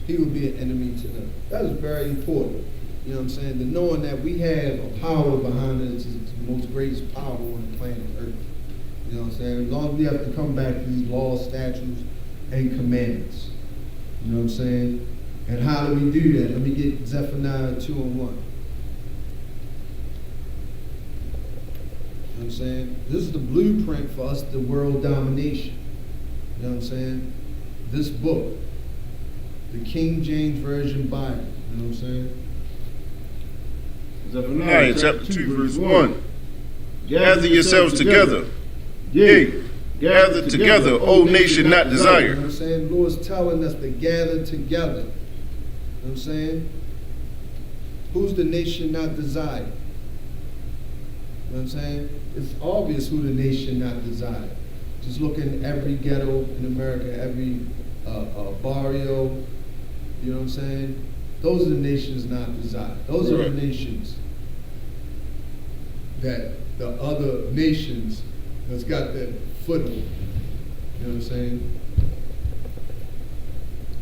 He will be an enemy to them. That is very important. You know what I'm saying? The knowing that we have a power behind us is the most greatest power on the planet Earth. You know what I'm saying? As long as we have to come back to these laws, statutes, and commandments. You know what I'm saying? And how do we do that? Let me get Zephaniah 2:1. You know what I'm saying? This is the blueprint for us, the world domination. You know what I'm saying? This book, the King James Version Bible. You know what I'm saying? Zephaniah chapter 2, verse 1. Gather yourselves together. Yea, gather together, O nation not You know desired. what I'm saying? The Lord's telling us to gather together. You know what I'm saying? Who's the nation not desired? You know what I'm saying? It's obvious who the nation not desired. Just look in every ghetto in America, every barrio. You know what I'm saying? Those are the nations not desired. Those are the nations that the other nations that's got that foothold. You know what I'm saying?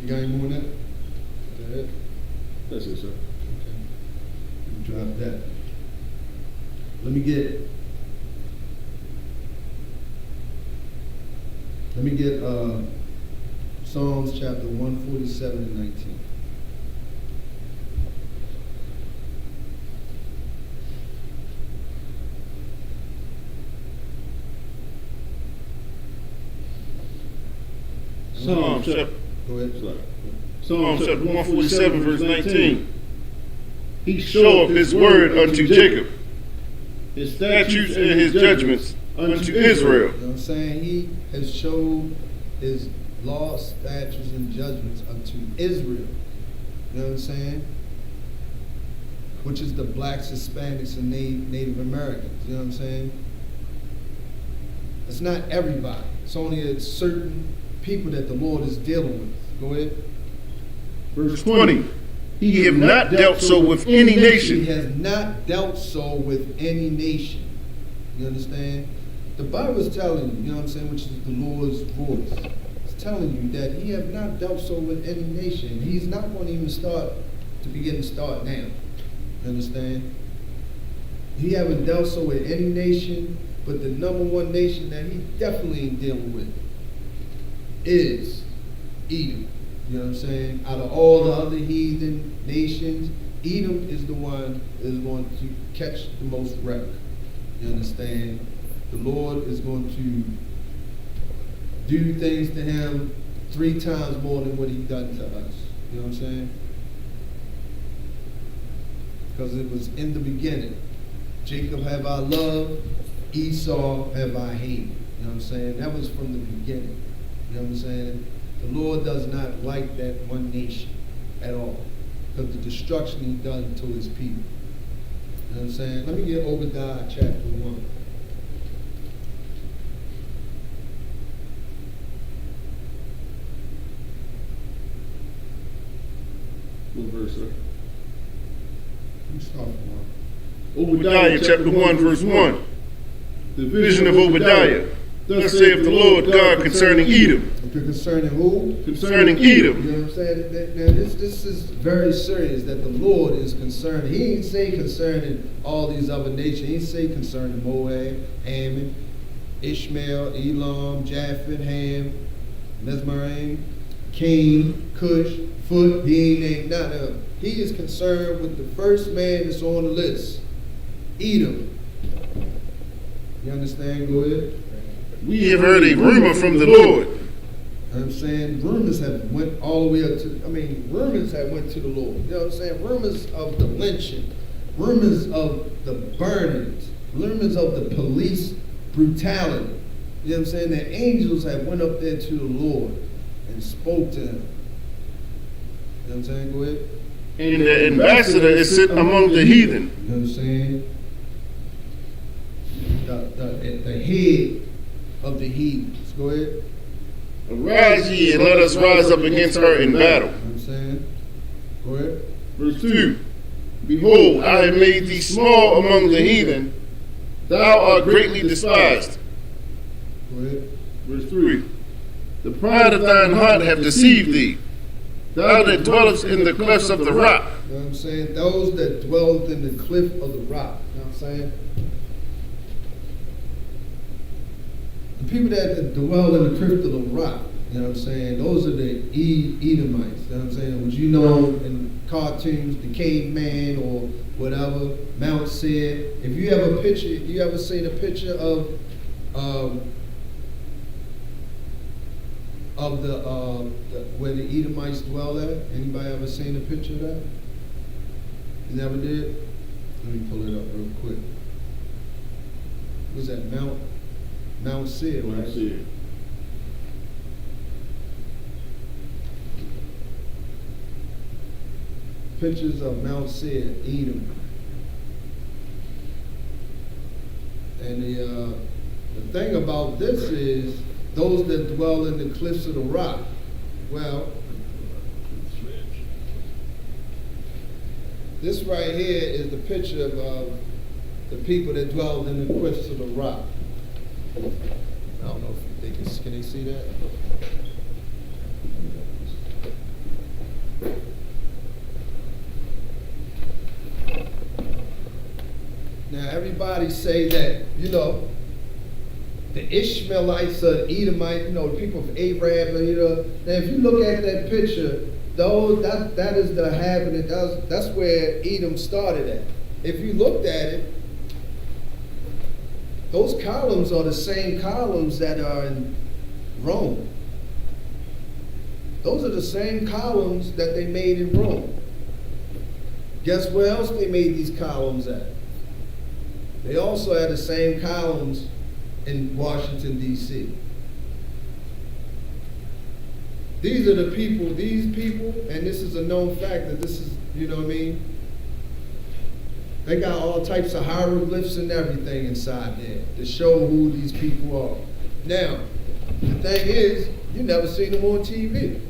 You got any more on that? Is that it? That's it, sir. Okay. Let me drop that. Let me get Let me get Psalms chapter 147 and 19. Psalms chapter, Go ahead. Psalms chapter 147, verse 19. He showeth his word unto Jacob, his statutes and his judgments unto Israel. You know what I'm saying? He has showed his laws, statutes, and judgments unto Israel. You know what I'm saying? Which is the blacks, Hispanics, and Native Americans. You know what I'm saying? It's not everybody. It's only a certain people that the Lord is dealing with. Go ahead. Verse 20. He have not dealt so with any He nation. has not dealt so with any nation. You understand? The Bible is telling you, you know what I'm saying, which is the Lord's voice. It's telling you that he have not dealt so with any nation. He's not going to even begin to start now. You understand? He haven't dealt so with any nation, but the number one nation that he definitely ain't dealing with is Edom. You know what I'm saying? Out of all the other heathen nations, Edom is the one that is going to catch the most wreck. You understand? The Lord is going to do things to him 3 times more than what he done to us. You know what I'm saying? Because it was in the beginning. Jacob have I loved, Esau have I hated. You know what I'm saying? That was from the beginning. You know what I'm saying? The Lord does not like that one nation at all. Because the destruction he done to his people. You know what I'm saying? Let me get Obadiah chapter 1. What verse, sir? Let me start from 1. Obadiah chapter 1, verse 1. The vision of Obadiah. Thus saith the Lord God concerning Edom. Concerning who? Concerning You Edom. know what I'm saying? Now this is very serious that the Lord is concerned. He ain't say concerning all these other nations. He ain't say concerning Moab, Ammon, Ishmael, Elam, Japheth, Ham, Mizraim, Cain, Cush, Phut. He ain't named none of them. He is concerned with the first man that's on the list, Edom. You understand? Go ahead. We have heard a rumor from the Lord. You know what I'm saying? Rumors have went all the way up to, rumors have went to the Lord. You know what I'm saying? Rumors of the lynching, rumors of the burnings, rumors of the police brutality. You know what I'm saying? The angels have went up there to the Lord and spoke to him. You know what I'm saying? Go ahead. And the ambassador is sent among the heathen. You know what I'm saying? The head of the heathens. Go ahead. Arise ye and let us rise up against her in battle. You know what I'm saying? Go ahead. Verse 2. Behold, I have made thee small among the heathen. Thou art greatly despised. Go ahead. Verse 3. The pride of thine heart have deceived thee. Thou that dwellest in the clefts of the rock. You know what I'm saying? Those that dwell in the cliff of the rock. You know what I'm saying? The people that dwell in the cliff of the rock, you know what I'm saying? Those are the Edomites, you know what I'm saying? Which you know in cartoons, the caveman or whatever, Mount Seir. If you have a picture, you ever seen a picture of where the Edomites dwell at? Anybody ever seen a picture of that? You never did? Let me pull it up real quick. Was that Mount Seir, right? Mount Seir. Pictures of Mount Seir, Edom. And the thing about this is those that dwell in the cliffs of the rock. Well, this right here is the picture of the people that dwell in the cliffs of the rock. I don't know if they can they see that? Now everybody say that, the Ishmaelites, Edomite, the people of Abraham, Now, if you look at that picture, that is the inhabitant. That's where Edom started at. If you looked at it, those columns are the same columns that are in Rome. Those are the same columns that they made in Rome. Guess where else they made these columns at? They also had the same columns in Washington, D.C. These are the people, and this is a known fact that this is, They got all types of hieroglyphs and everything inside there to show who these people are. Now, the thing is, you never seen them on TV.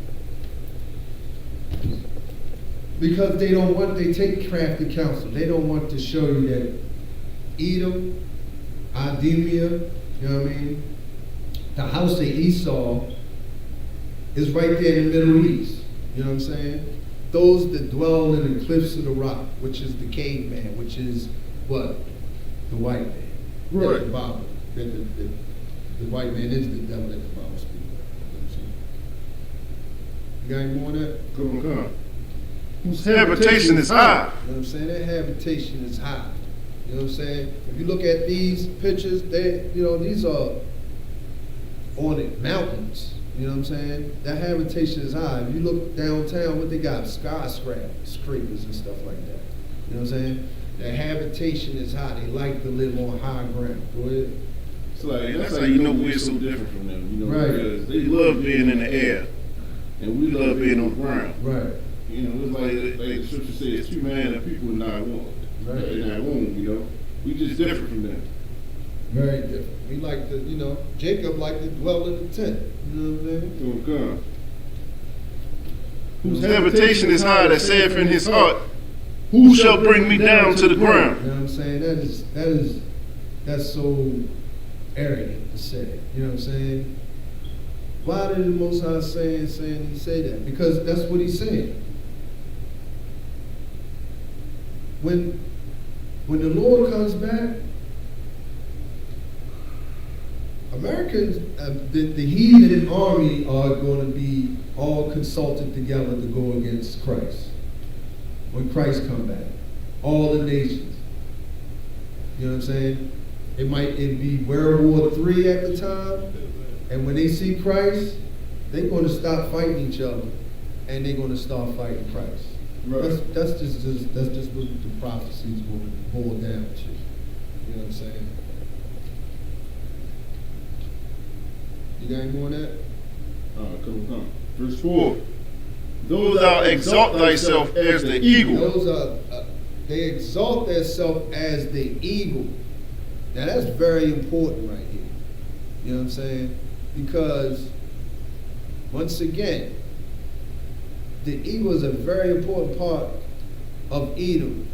Because they take crafty counsel. They don't want to show you that Edom, Idumea, the house of Esau is right there in the Middle East. You know what I'm saying? Those that dwell in the cliffs of the rock, which is the caveman, which is what? The white man. Right. Yeah, the Bible. The white man is the devil that the Bible speaks of. You got any more on that? Come on. Whose habitation is high. You know what I'm saying? Their habitation is high. You know what I'm saying? If you look at these pictures, these are on it, mountains. You know what I'm saying? That habitation is high. If you look downtown, what they got? Skyscrapers and stuff like that. You know what I'm saying? Their habitation is high. They like to live on high ground. Go ahead. It's like, that's how you know we're so different from them, Right. Because they love being in the air, and we love being on the ground. Right. It's like the scripture says, 2 men and people are not one. Right. They're not one, We just different from them. Very different. We like to, Jacob liked to dwell in the tent. You know what I'm saying? So God. Whose habitation is high, that saith in his heart, who shall bring me down to the ground? You know what I'm saying? That's so arrogant to say. You know what I'm saying? Why did the Most High saying he say that? Because that's what he's saying. When the Lord comes back, Americans, the heathen army are going to be all consulted together to go against Christ. When Christ come back, all the nations. You know what I'm saying? It'd be World War III at the time, and when they see Christ, they're going to stop fighting each other, and they're going to start fighting Christ. Right. That's just what the prophecies will boil down to. You know what I'm saying? You got any more on that? Come. Verse 4. Though thou exalt thyself as the eagle. Those are they exalt themselves as the eagle. Now that's very important right here. You know what I'm saying? Because once again, the eagle is a very important part of Edom,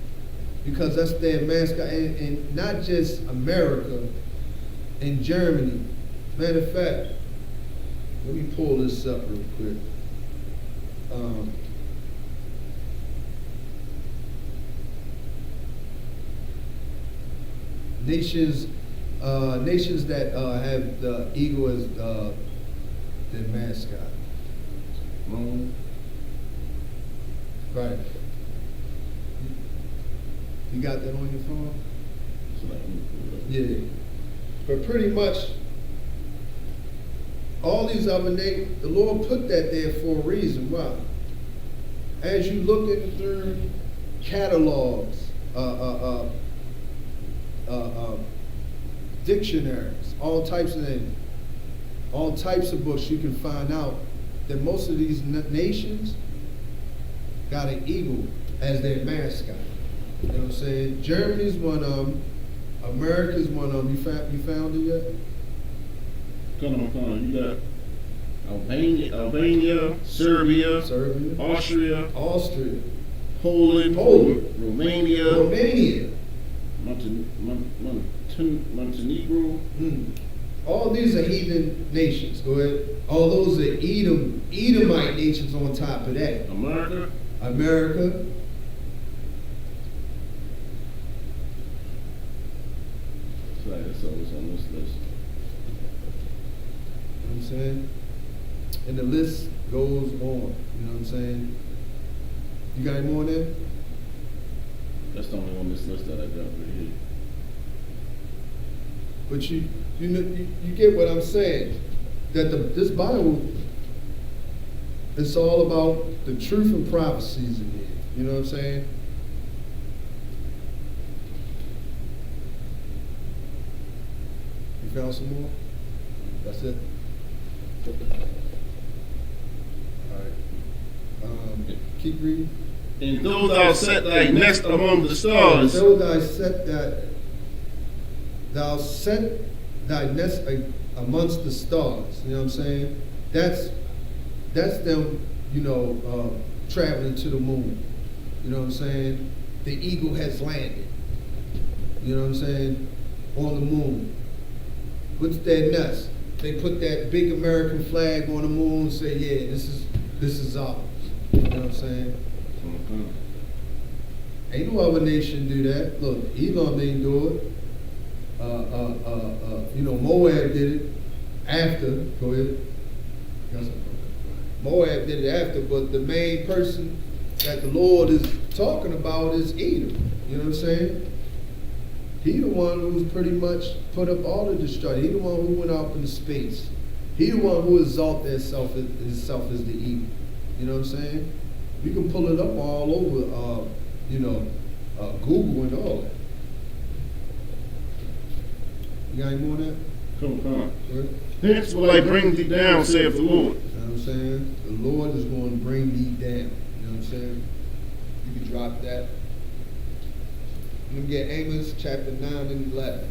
because that's their mascot, and not just America and Germany. Matter of fact, let me pull this up real quick. Nations that have the eagle as their mascot. Rome. Right. You got that on your phone? Yeah. But pretty much, all these other names, the Lord put that there for a reason. Why? As you looking through catalogs, dictionaries, all types of things, all types of books, you can find out that most of these nations got an eagle as their mascot. You know what I'm saying? Germany's one of them. America's one of them. You found it yet? Come on. You got Albania, Serbia, Austria, Poland, Romania, Montenegro. All these are heathen nations. Go ahead. All those are Edomite nations on top of that. America. That's always on this list. I'm saying? And the list goes on, you know what I'm saying? You got any more there? That's the only one on this list that I got right here. But you know, you get what I'm saying? That this Bible, it's all about the truth and prophecies in here. You know what I'm saying? You found some more? That's it? All right. Keep reading. And though thou set thy nest among the stars, Though thou set thy nest amongst the stars. You know what I'm saying? That's them, you know, traveling to the moon. You know what I'm saying? The eagle has landed. You know what I'm saying? On the moon. What's that nest? They put that big American flag on the moon and say, yeah, this is ours. You know what I'm saying? Ain't no other nation do that. Look, Edom didn't do it. You know, Moab did it after. Go ahead. Moab did it after, but the main person that the Lord is talking about is Edom. You know what I'm saying? He the one who's pretty much put up all the destruction. He the one who went out into space. He the one who exalted himself as the eagle. You know what I'm saying? You can pull it up all over, you know, Google and all that. You got any more on that? come. Right? Hence will I bring thee down, saith the Lord. You know what I'm saying? The Lord is going to bring thee down. You know what I'm saying? You can drop that. Let me get Amos chapter 9 and 11.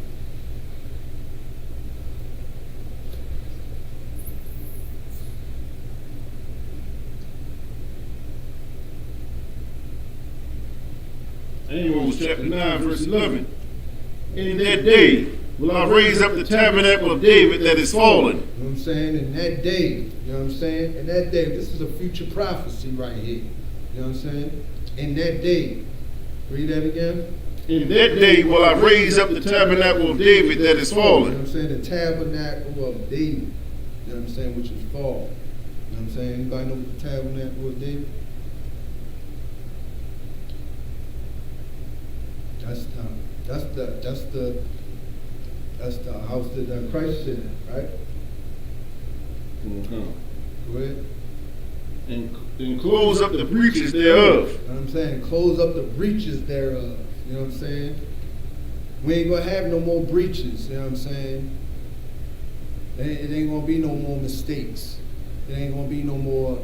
Amos chapter 9, verse 11. In that day will I raise up the tabernacle of David that is fallen. You know what I'm saying? In that day, you know what I'm saying? In that day, this is a future prophecy right here. You know what I'm saying? In that day. Read that again. In that day will I raise up the tabernacle of David that is You know what fallen. I'm saying? The tabernacle of David. You know what I'm saying? Which is fall. You know what I'm saying? Anybody know what the tabernacle of David? That's the house that Christ sit in, right? Go ahead. And close up the breaches thereof. You know what I'm saying? Close up the breaches thereof. You know what I'm saying? We ain't gonna have no more breaches. You know what I'm saying? It ain't gonna be no more mistakes. It ain't gonna be no more,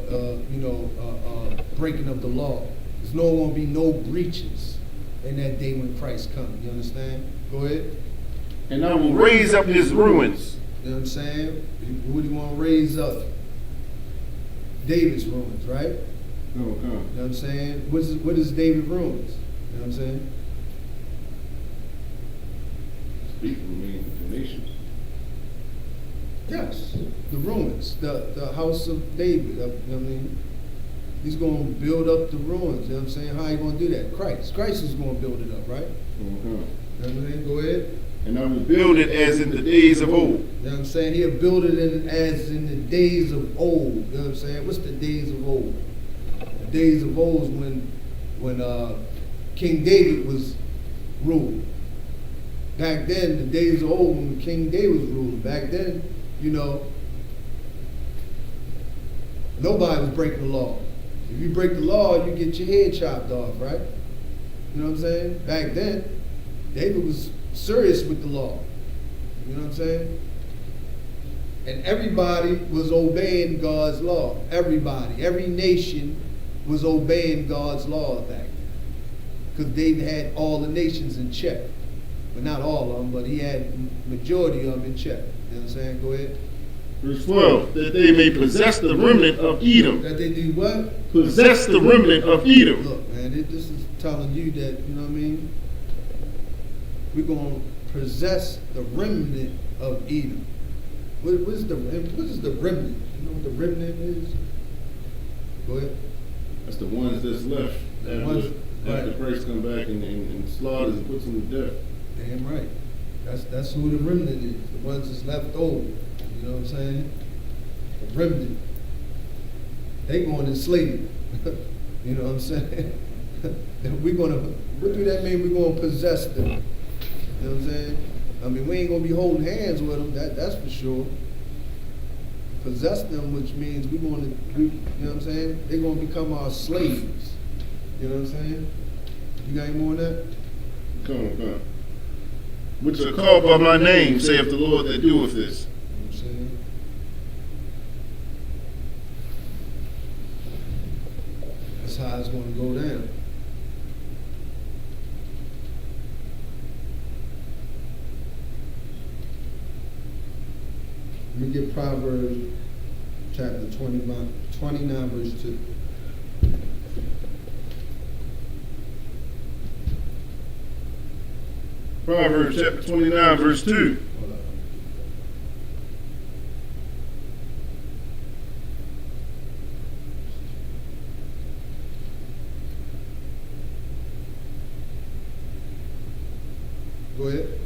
breaking of the law. There's no gonna be no breaches in that day when Christ comes. You understand? Go ahead. And I will raise up his ruins. You know what I'm saying? Who do you want to raise up? David's ruins, right? You know what I'm saying? What is David's ruins? You know what I'm saying? People mean the nation. Yes, the ruins, the house of David. You know what I mean? He's going to build up the ruins. You know what I'm saying? How are you going to do that? Christ is going to build it up, right? You know what I'm saying? Go ahead. And I will build it as in the days of old. You know what I'm saying? He'll build it as in the days of old. You know what I'm saying? What's the days of old? The days of old is when King David was ruled. Back then, the days of old when King David was ruling. Back then, you know, nobody was breaking the law. If you break the law, you get your head chopped off, right? You know what I'm saying? Back then, David was serious with the law. You know what I'm saying? And everybody was obeying God's law. Everybody, every nation was obeying God's law back then. Because David had all the nations in check. But not all of them, but he had majority of them in check. You know what I'm saying? Go ahead. Verse 12, that they may possess the remnant of Edom. That they do what? Possess the remnant of Edom. Look, man, this is telling you that, you know what I mean? We're going to possess the remnant of Edom. What is the remnant? You know what the remnant is? Go ahead. That's the ones that's left after Christ come back and slaughters and puts them to death. Damn right. That's who the remnant is. The ones that's left over. You know what I'm saying? a remnant. They going in slavery. You know what I'm saying? And what do that mean? We're gonna possess them. You know what I'm saying? I mean, we ain't gonna be holding hands with them, that's for sure. Possess them, which means you know what I'm saying? They're gonna become our slaves. You know what I'm saying? You got any more on that? Come. Which are called by my name, saith the Lord that doeth this. You know what I'm saying? That's how it's gonna go down. Let me get Proverbs chapter 29, verse 2. Proverbs chapter 29, verse 2. Hold on. Go ahead.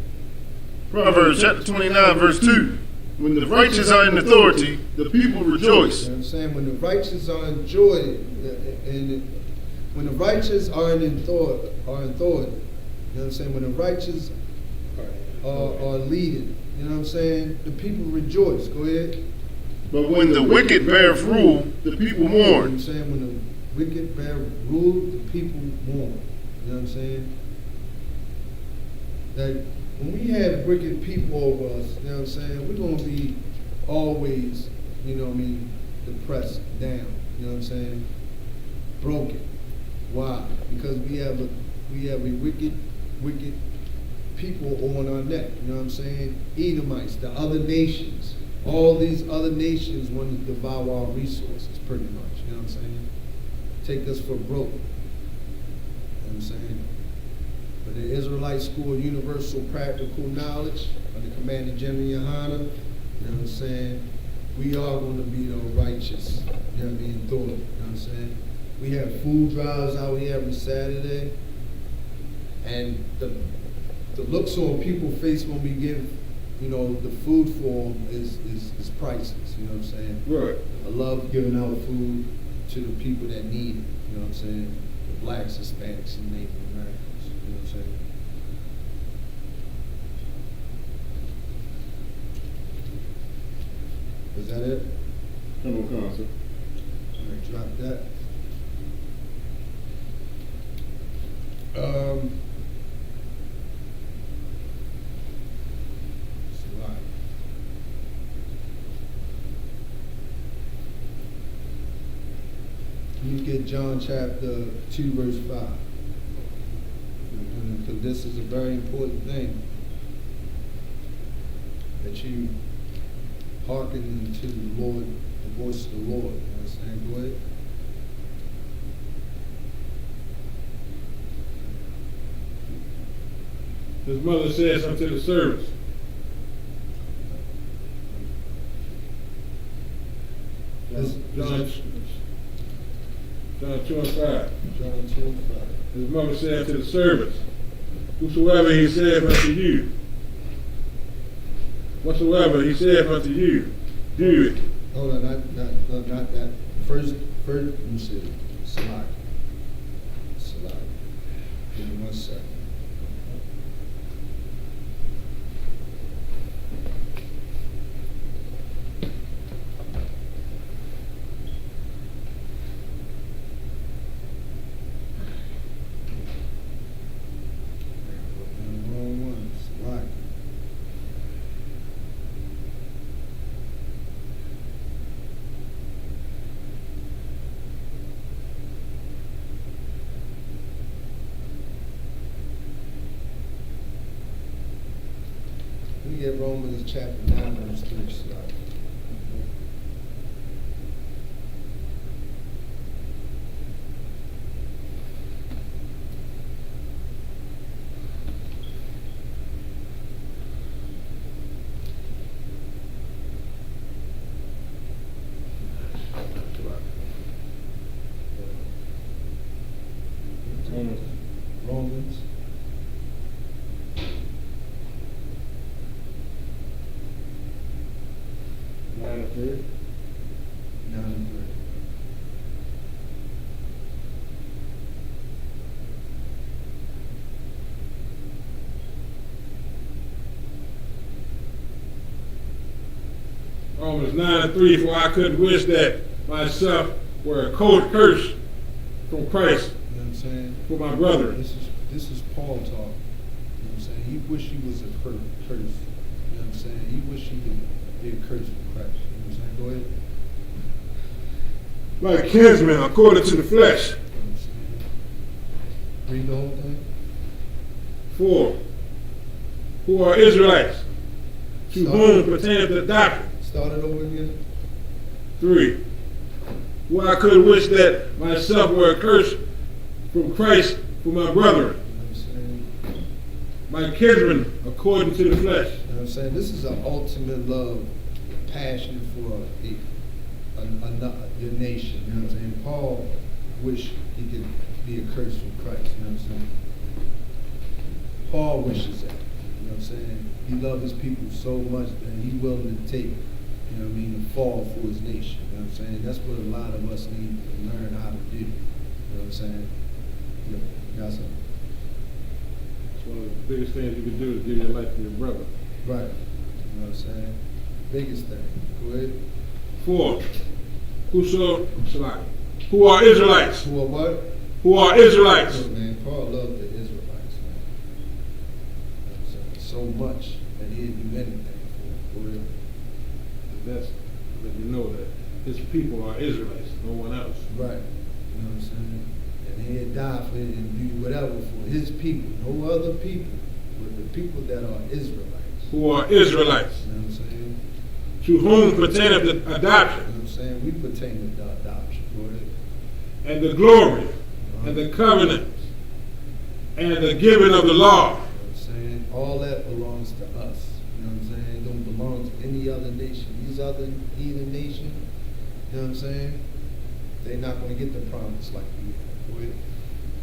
Proverbs chapter 29, verse 2. When the righteous are in authority, the people rejoice. You know what I'm saying? When the righteous are in joy, and when the righteous are in authority, you know what I'm saying? When the righteous are leading, you know what I'm saying? The people rejoice. Go ahead. But when the wicked beareth rule, the people You know what mourn. I'm saying? When the wicked bear rule, the people mourn. You know what I'm saying? That when we have wicked people over us, you know what I'm saying, we're going to be always, you know what I mean, depressed, down, you know what I'm saying, broken. Why? Because we have a wicked people on our neck, you know what I'm saying? Edomites, the other nations, all these other nations want to devour our resources pretty much, you know what I'm saying? Take us for broke, you know what I'm saying? But the Israelite School of Universal Practical Knowledge, under Commander General Yohana, you know what I'm saying? We are going to be the righteous, you know what I mean, thought, you know what I'm saying? We have food drives out here every Saturday, and the looks on people's face when we give, you know, the food for them is priceless, you know what I'm saying? Right. I love giving out food to the people that need it, you know what I'm saying? The blacks, Hispanics, and Native Americans. You know what I'm saying? Is that it? Come on, sir. All right, drop that. Slide. You get John chapter 2, verse 5. Because this is a very important thing, that you hearken to the Lord, the voice of the Lord. You know what I'm saying? Go ahead. His mother says unto the servants, John 2 and 5. John 2 and 5. His mother said unto the servants, whosoever he saith unto you, whatsoever he saith unto you, do it. Hold on, not that. First, you said slide. Slide. Give me 1 second. Wrong one. Slide. We get Romans chapter 9, verse 3. Slide. Romans. Romans 9:3, for I could wish that myself were a curse from Christ You know what I'm saying? for my brother. This is Paul talk. You know what I'm saying? He wish he was a curse. You know what I'm saying? He wish he could be a curse for Christ. You know what I'm saying? Go ahead. My kinsmen according to the flesh. You know what I'm saying? Read the whole thing. 4. Who are Israelites, to whom pertaineth the doctrine. Start it over again. 3. Who I could wish that myself were a curse from Christ for my brother. You know what I'm saying? My kinsmen according to the flesh. You know what I'm saying? This is an ultimate love, passion for your nation. You know what I'm saying? Paul wished he could be a curse from Christ. You know what I'm saying? Paul wishes that. You know what I'm saying? He loved his people so much that he willing to take, you know what I mean, the fall for his nation. You know what I'm saying? That's what a lot of us need to learn how to do. You know what I'm saying? Yeah, got something. It's one of the biggest things you can do is give your life to your brother. Right. You know what I'm saying? Biggest thing. Go ahead. 4. Who are Israelites? Who are what? Who are Israelites? Look, man, Paul loved the Israelites, man. You know what I'm saying? So much that he'd do anything for real. That's that you know that his people are Israelites, no one else. Right. You know what I'm saying? And he'd die for it and do whatever for his people, no other people, but the people that are Israelites. Who are Israelites, You know what I'm saying? to whom pertaineth the You know adoption, what I'm saying? We pertain to the adoption, go ahead. and the glory, and the covenants, and the giving of the law. You know what I'm saying? All that belongs to us. You know what I'm saying? It don't belong to any other nation. These other heathen nations, you know what I'm saying? They're not going to get the promise like we have. Go ahead.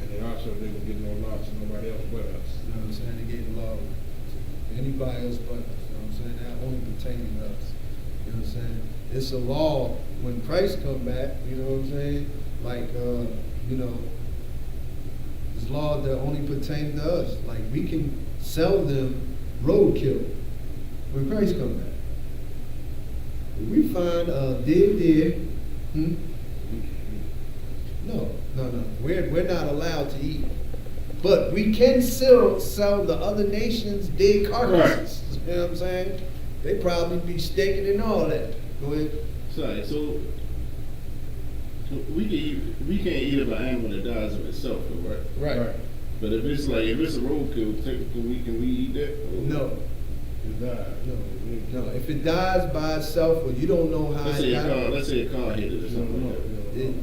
And they also didn't get no law to nobody else but us. You know what I'm saying? They gave the law to anybody else but us. You know what I'm saying? That only pertaining to us. You know what I'm saying? It's a law when Christ come back, you know what I'm saying? Like, you know, it's law that only pertain to us. Like, we can sell them roadkill when Christ come back. If we find a dead deer, no. We're not allowed to eat. But we can still sell the other nations dead carcasses. Right. You know what I'm saying? They probably be steaking and all that. Go ahead. Sorry, so we can't eat of an animal that dies of itself, though, right? Right. But if it's a roadkill, technically, can we eat that? No. It died. No. If it dies by itself, or you don't know how Let's it died. Let's say a car hit it or something like that.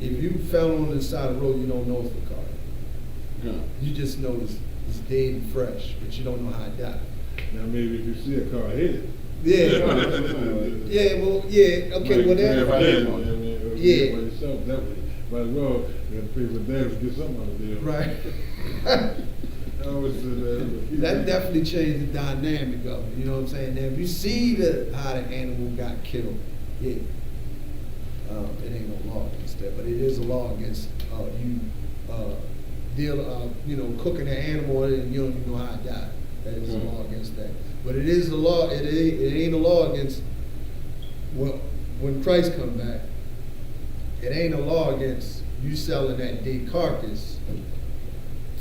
If you fell on the side of the road, you don't know it's a car. Huh. You just know it's dead and fresh, but you don't know how it died. Now maybe if you see a car hit it. Yeah. Okay, whatever. Yeah. By yourself, that way. Might as well, you got to pay for damage to get something out of there. Right. That definitely changed the dynamic of it. You know what I'm saying? Now, if you see how the animal got killed, yeah, it ain't no law against that, but it is a law against cooking an animal and you don't even know how it died. That is a law against that. But it is a law. It ain't a law against. Well, when Christ come back, it ain't a law against you selling that dead carcass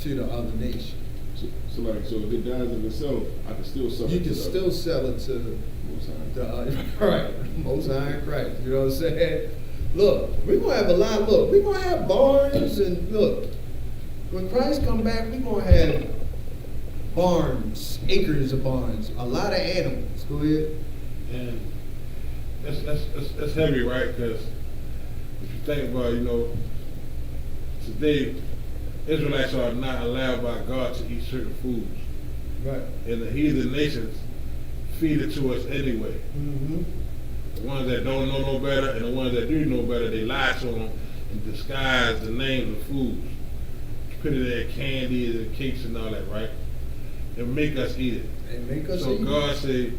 to the other nation. So if it dies of itself, I can still sell it. You can still sell it to Most High in Christ. You know what I'm saying? Look, we're gonna have a lot. Look, we're gonna have barns and look. When Christ come back, we're gonna have barns, acres of barns, a lot of animals. Go ahead. And that's heavy, right? Because if you think about, today, Israelites are not allowed by God to eat certain foods. Right. And the heathen nations feed it to us anyway. Mm-hmm. The ones that don't know no better and the ones that do know better, they lie to them and disguise the names of foods. Put it in candies and cakes and all that, right? And make us eat it. They make us so eat. God said,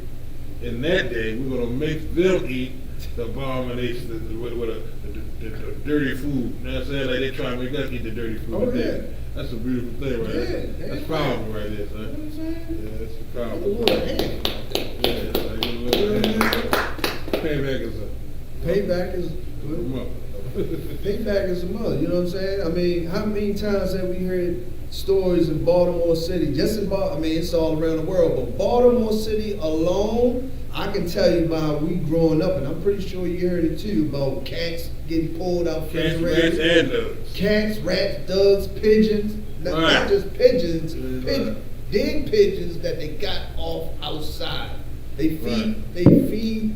in that day, we're going to make them eat the abominations with the dirty food. You know what I'm saying? Like they try to make us eat the dirty food. Oh, yeah. That's a beautiful thing right there. That's powerful right there, son. You know what I'm saying? Yeah, that's powerful. Like a little hand. Yeah, like a little hand. Payback is payback is a mother. You know what I'm saying? I mean, how many times have we heard stories in Baltimore City? Just in Baltimore, I mean, it's all around the world, but Baltimore City alone, I can tell you about we growing up, and I'm pretty sure you heard it too, about cats getting pulled out from Cats, the rats, and dogs. Cats, rats, dogs, pigeons, not just pigeons, dead pigeons that they got off outside. They feed,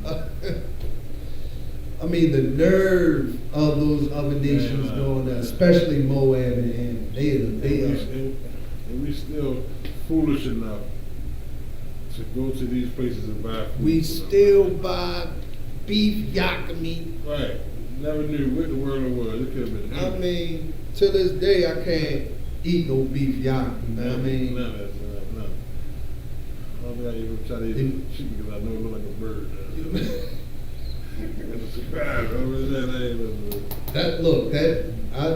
I mean, the nerve of those other nations going there, especially Moab and Ammon. And we still foolish enough to go to these places and buy food. We still buy beef yakka meat. Right. Never knew what the world was. It could have been. I mean, to this day, I can't eat no beef yakka. I mean, none of that. I even try to eat chicken because I know it looks like a bird. It's a surprise.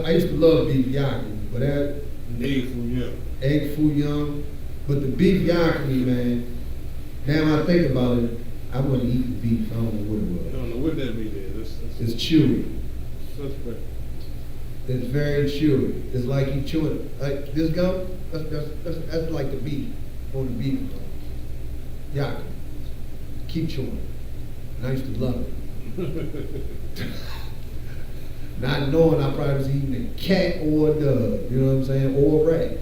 I used to love beef yakka, but that egg foo young, but the beef yakka, man. Now I think about it, I wouldn't eat the beef. I don't know what it was. I don't know what that meat is. It's chewy. Suspect. It's very chewy. It's like you chewing like this gum. That's like the beef on the beef. Yakka. Keep chewing. And I used to love it. Not knowing I probably was eating a cat or a dog, you know what I'm saying, or a rat.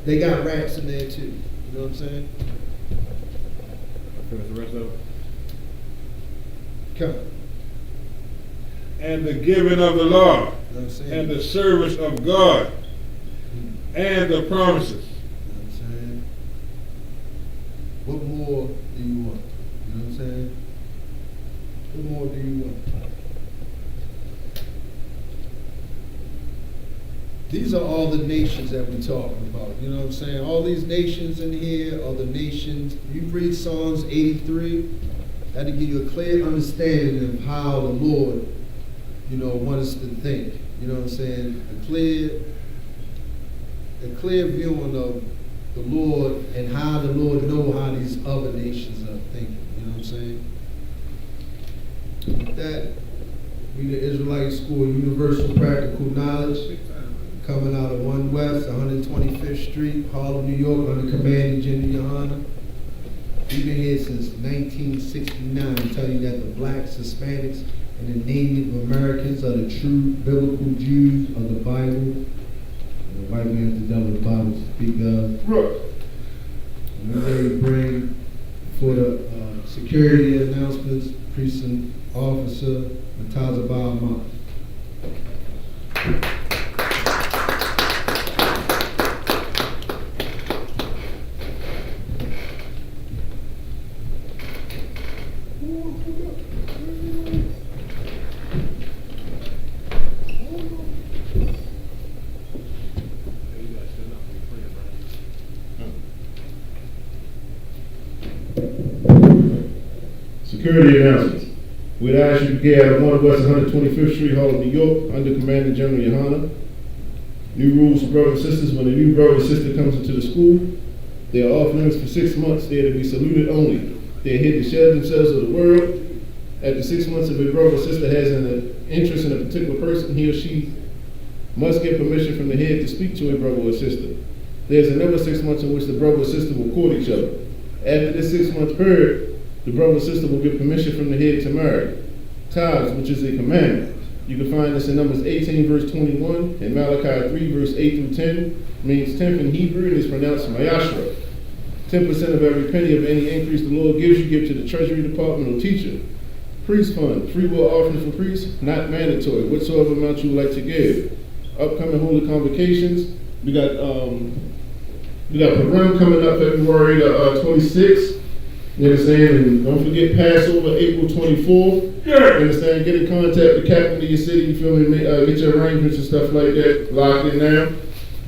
They got rats in there too, you know what I'm saying? Finish the rest of it. Come. And the giving of the law, You know what I'm saying? and the service of God, and the promises. You know what I'm saying? What more do you want? You know what I'm saying? What more do you want? These are all the nations that we're talking about. You know what I'm saying? All these nations in here are the nations. You read Psalms 83, that'll give you a clear understanding of how the Lord, you know, wants us to think. You know what I'm saying? A clear viewing of the Lord and how the Lord know how these other nations are thinking. You know what I'm saying? With that, we the Israelite School of Universal Practical Knowledge, coming out of 1 West, 125th Street, Harlem, New York, under command of General Yohana. We've been here since 1969, telling you that the blacks, Hispanics, and the Native Americans are the true biblical Jews of the Bible. And the white man is the devil the Bible speak of. Right. And we're ready to bring for the security announcements, Precinct Officer Mataza Bahamah. Security announcements. With Isupk out of 1 West 125th Street, Harlem, New York, under command of General Yohana. New rules for brothers and sisters. When a new brother or sister comes into the school, they are off limits for 6 months. They are to be saluted only. They are here to shed themselves of the world. After 6 months, if a brother or sister has an interest in a particular person, he or she must get permission from the head to speak to a brother or sister. There's another 6 months in which the brother or sister will court each other. After this 6 month period, the brother or sister will get permission from the head to marry. Tithes, which is a commandment. You can find this in Numbers 18, verse 21, and Malachi 3, verse 8 through 10, means tenth in Hebrew and is pronounced Mayashra. 10% of every penny of any increase the Lord gives you, give to the Treasury Department or teacher. Priest fund, free will offering for priests, not mandatory, whatsoever amount you would like to give. Upcoming holy convocations, we got Purim coming up February 26th. You understand? And don't forget Passover, April 24th. You understand? Get in contact with the captain of your city, you feel me? Get your arrangements and stuff like that locked in now.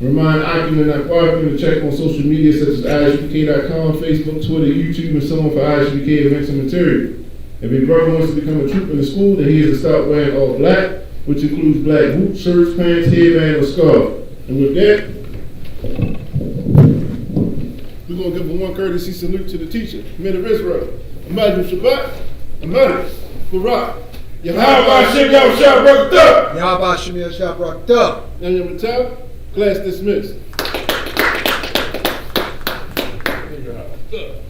Remind Akim and Aquakim to check on social media such as isupk.com, Facebook, Twitter, YouTube, and so on for ISUPK events and material. If a brother wants to become a troop in the school, then he is to start wearing all black, which includes black boots, shirts, pants, headband, or scarf. And with that, we're going to give a one courtesy salute to the teacher, men of Israel. Imagine Shabbat, Imagine Barak, Yahweh Shem Yahushua Barakatah. Yahweh Shem Yahushua Barakatah. And your Mattel, class dismissed. Nigga,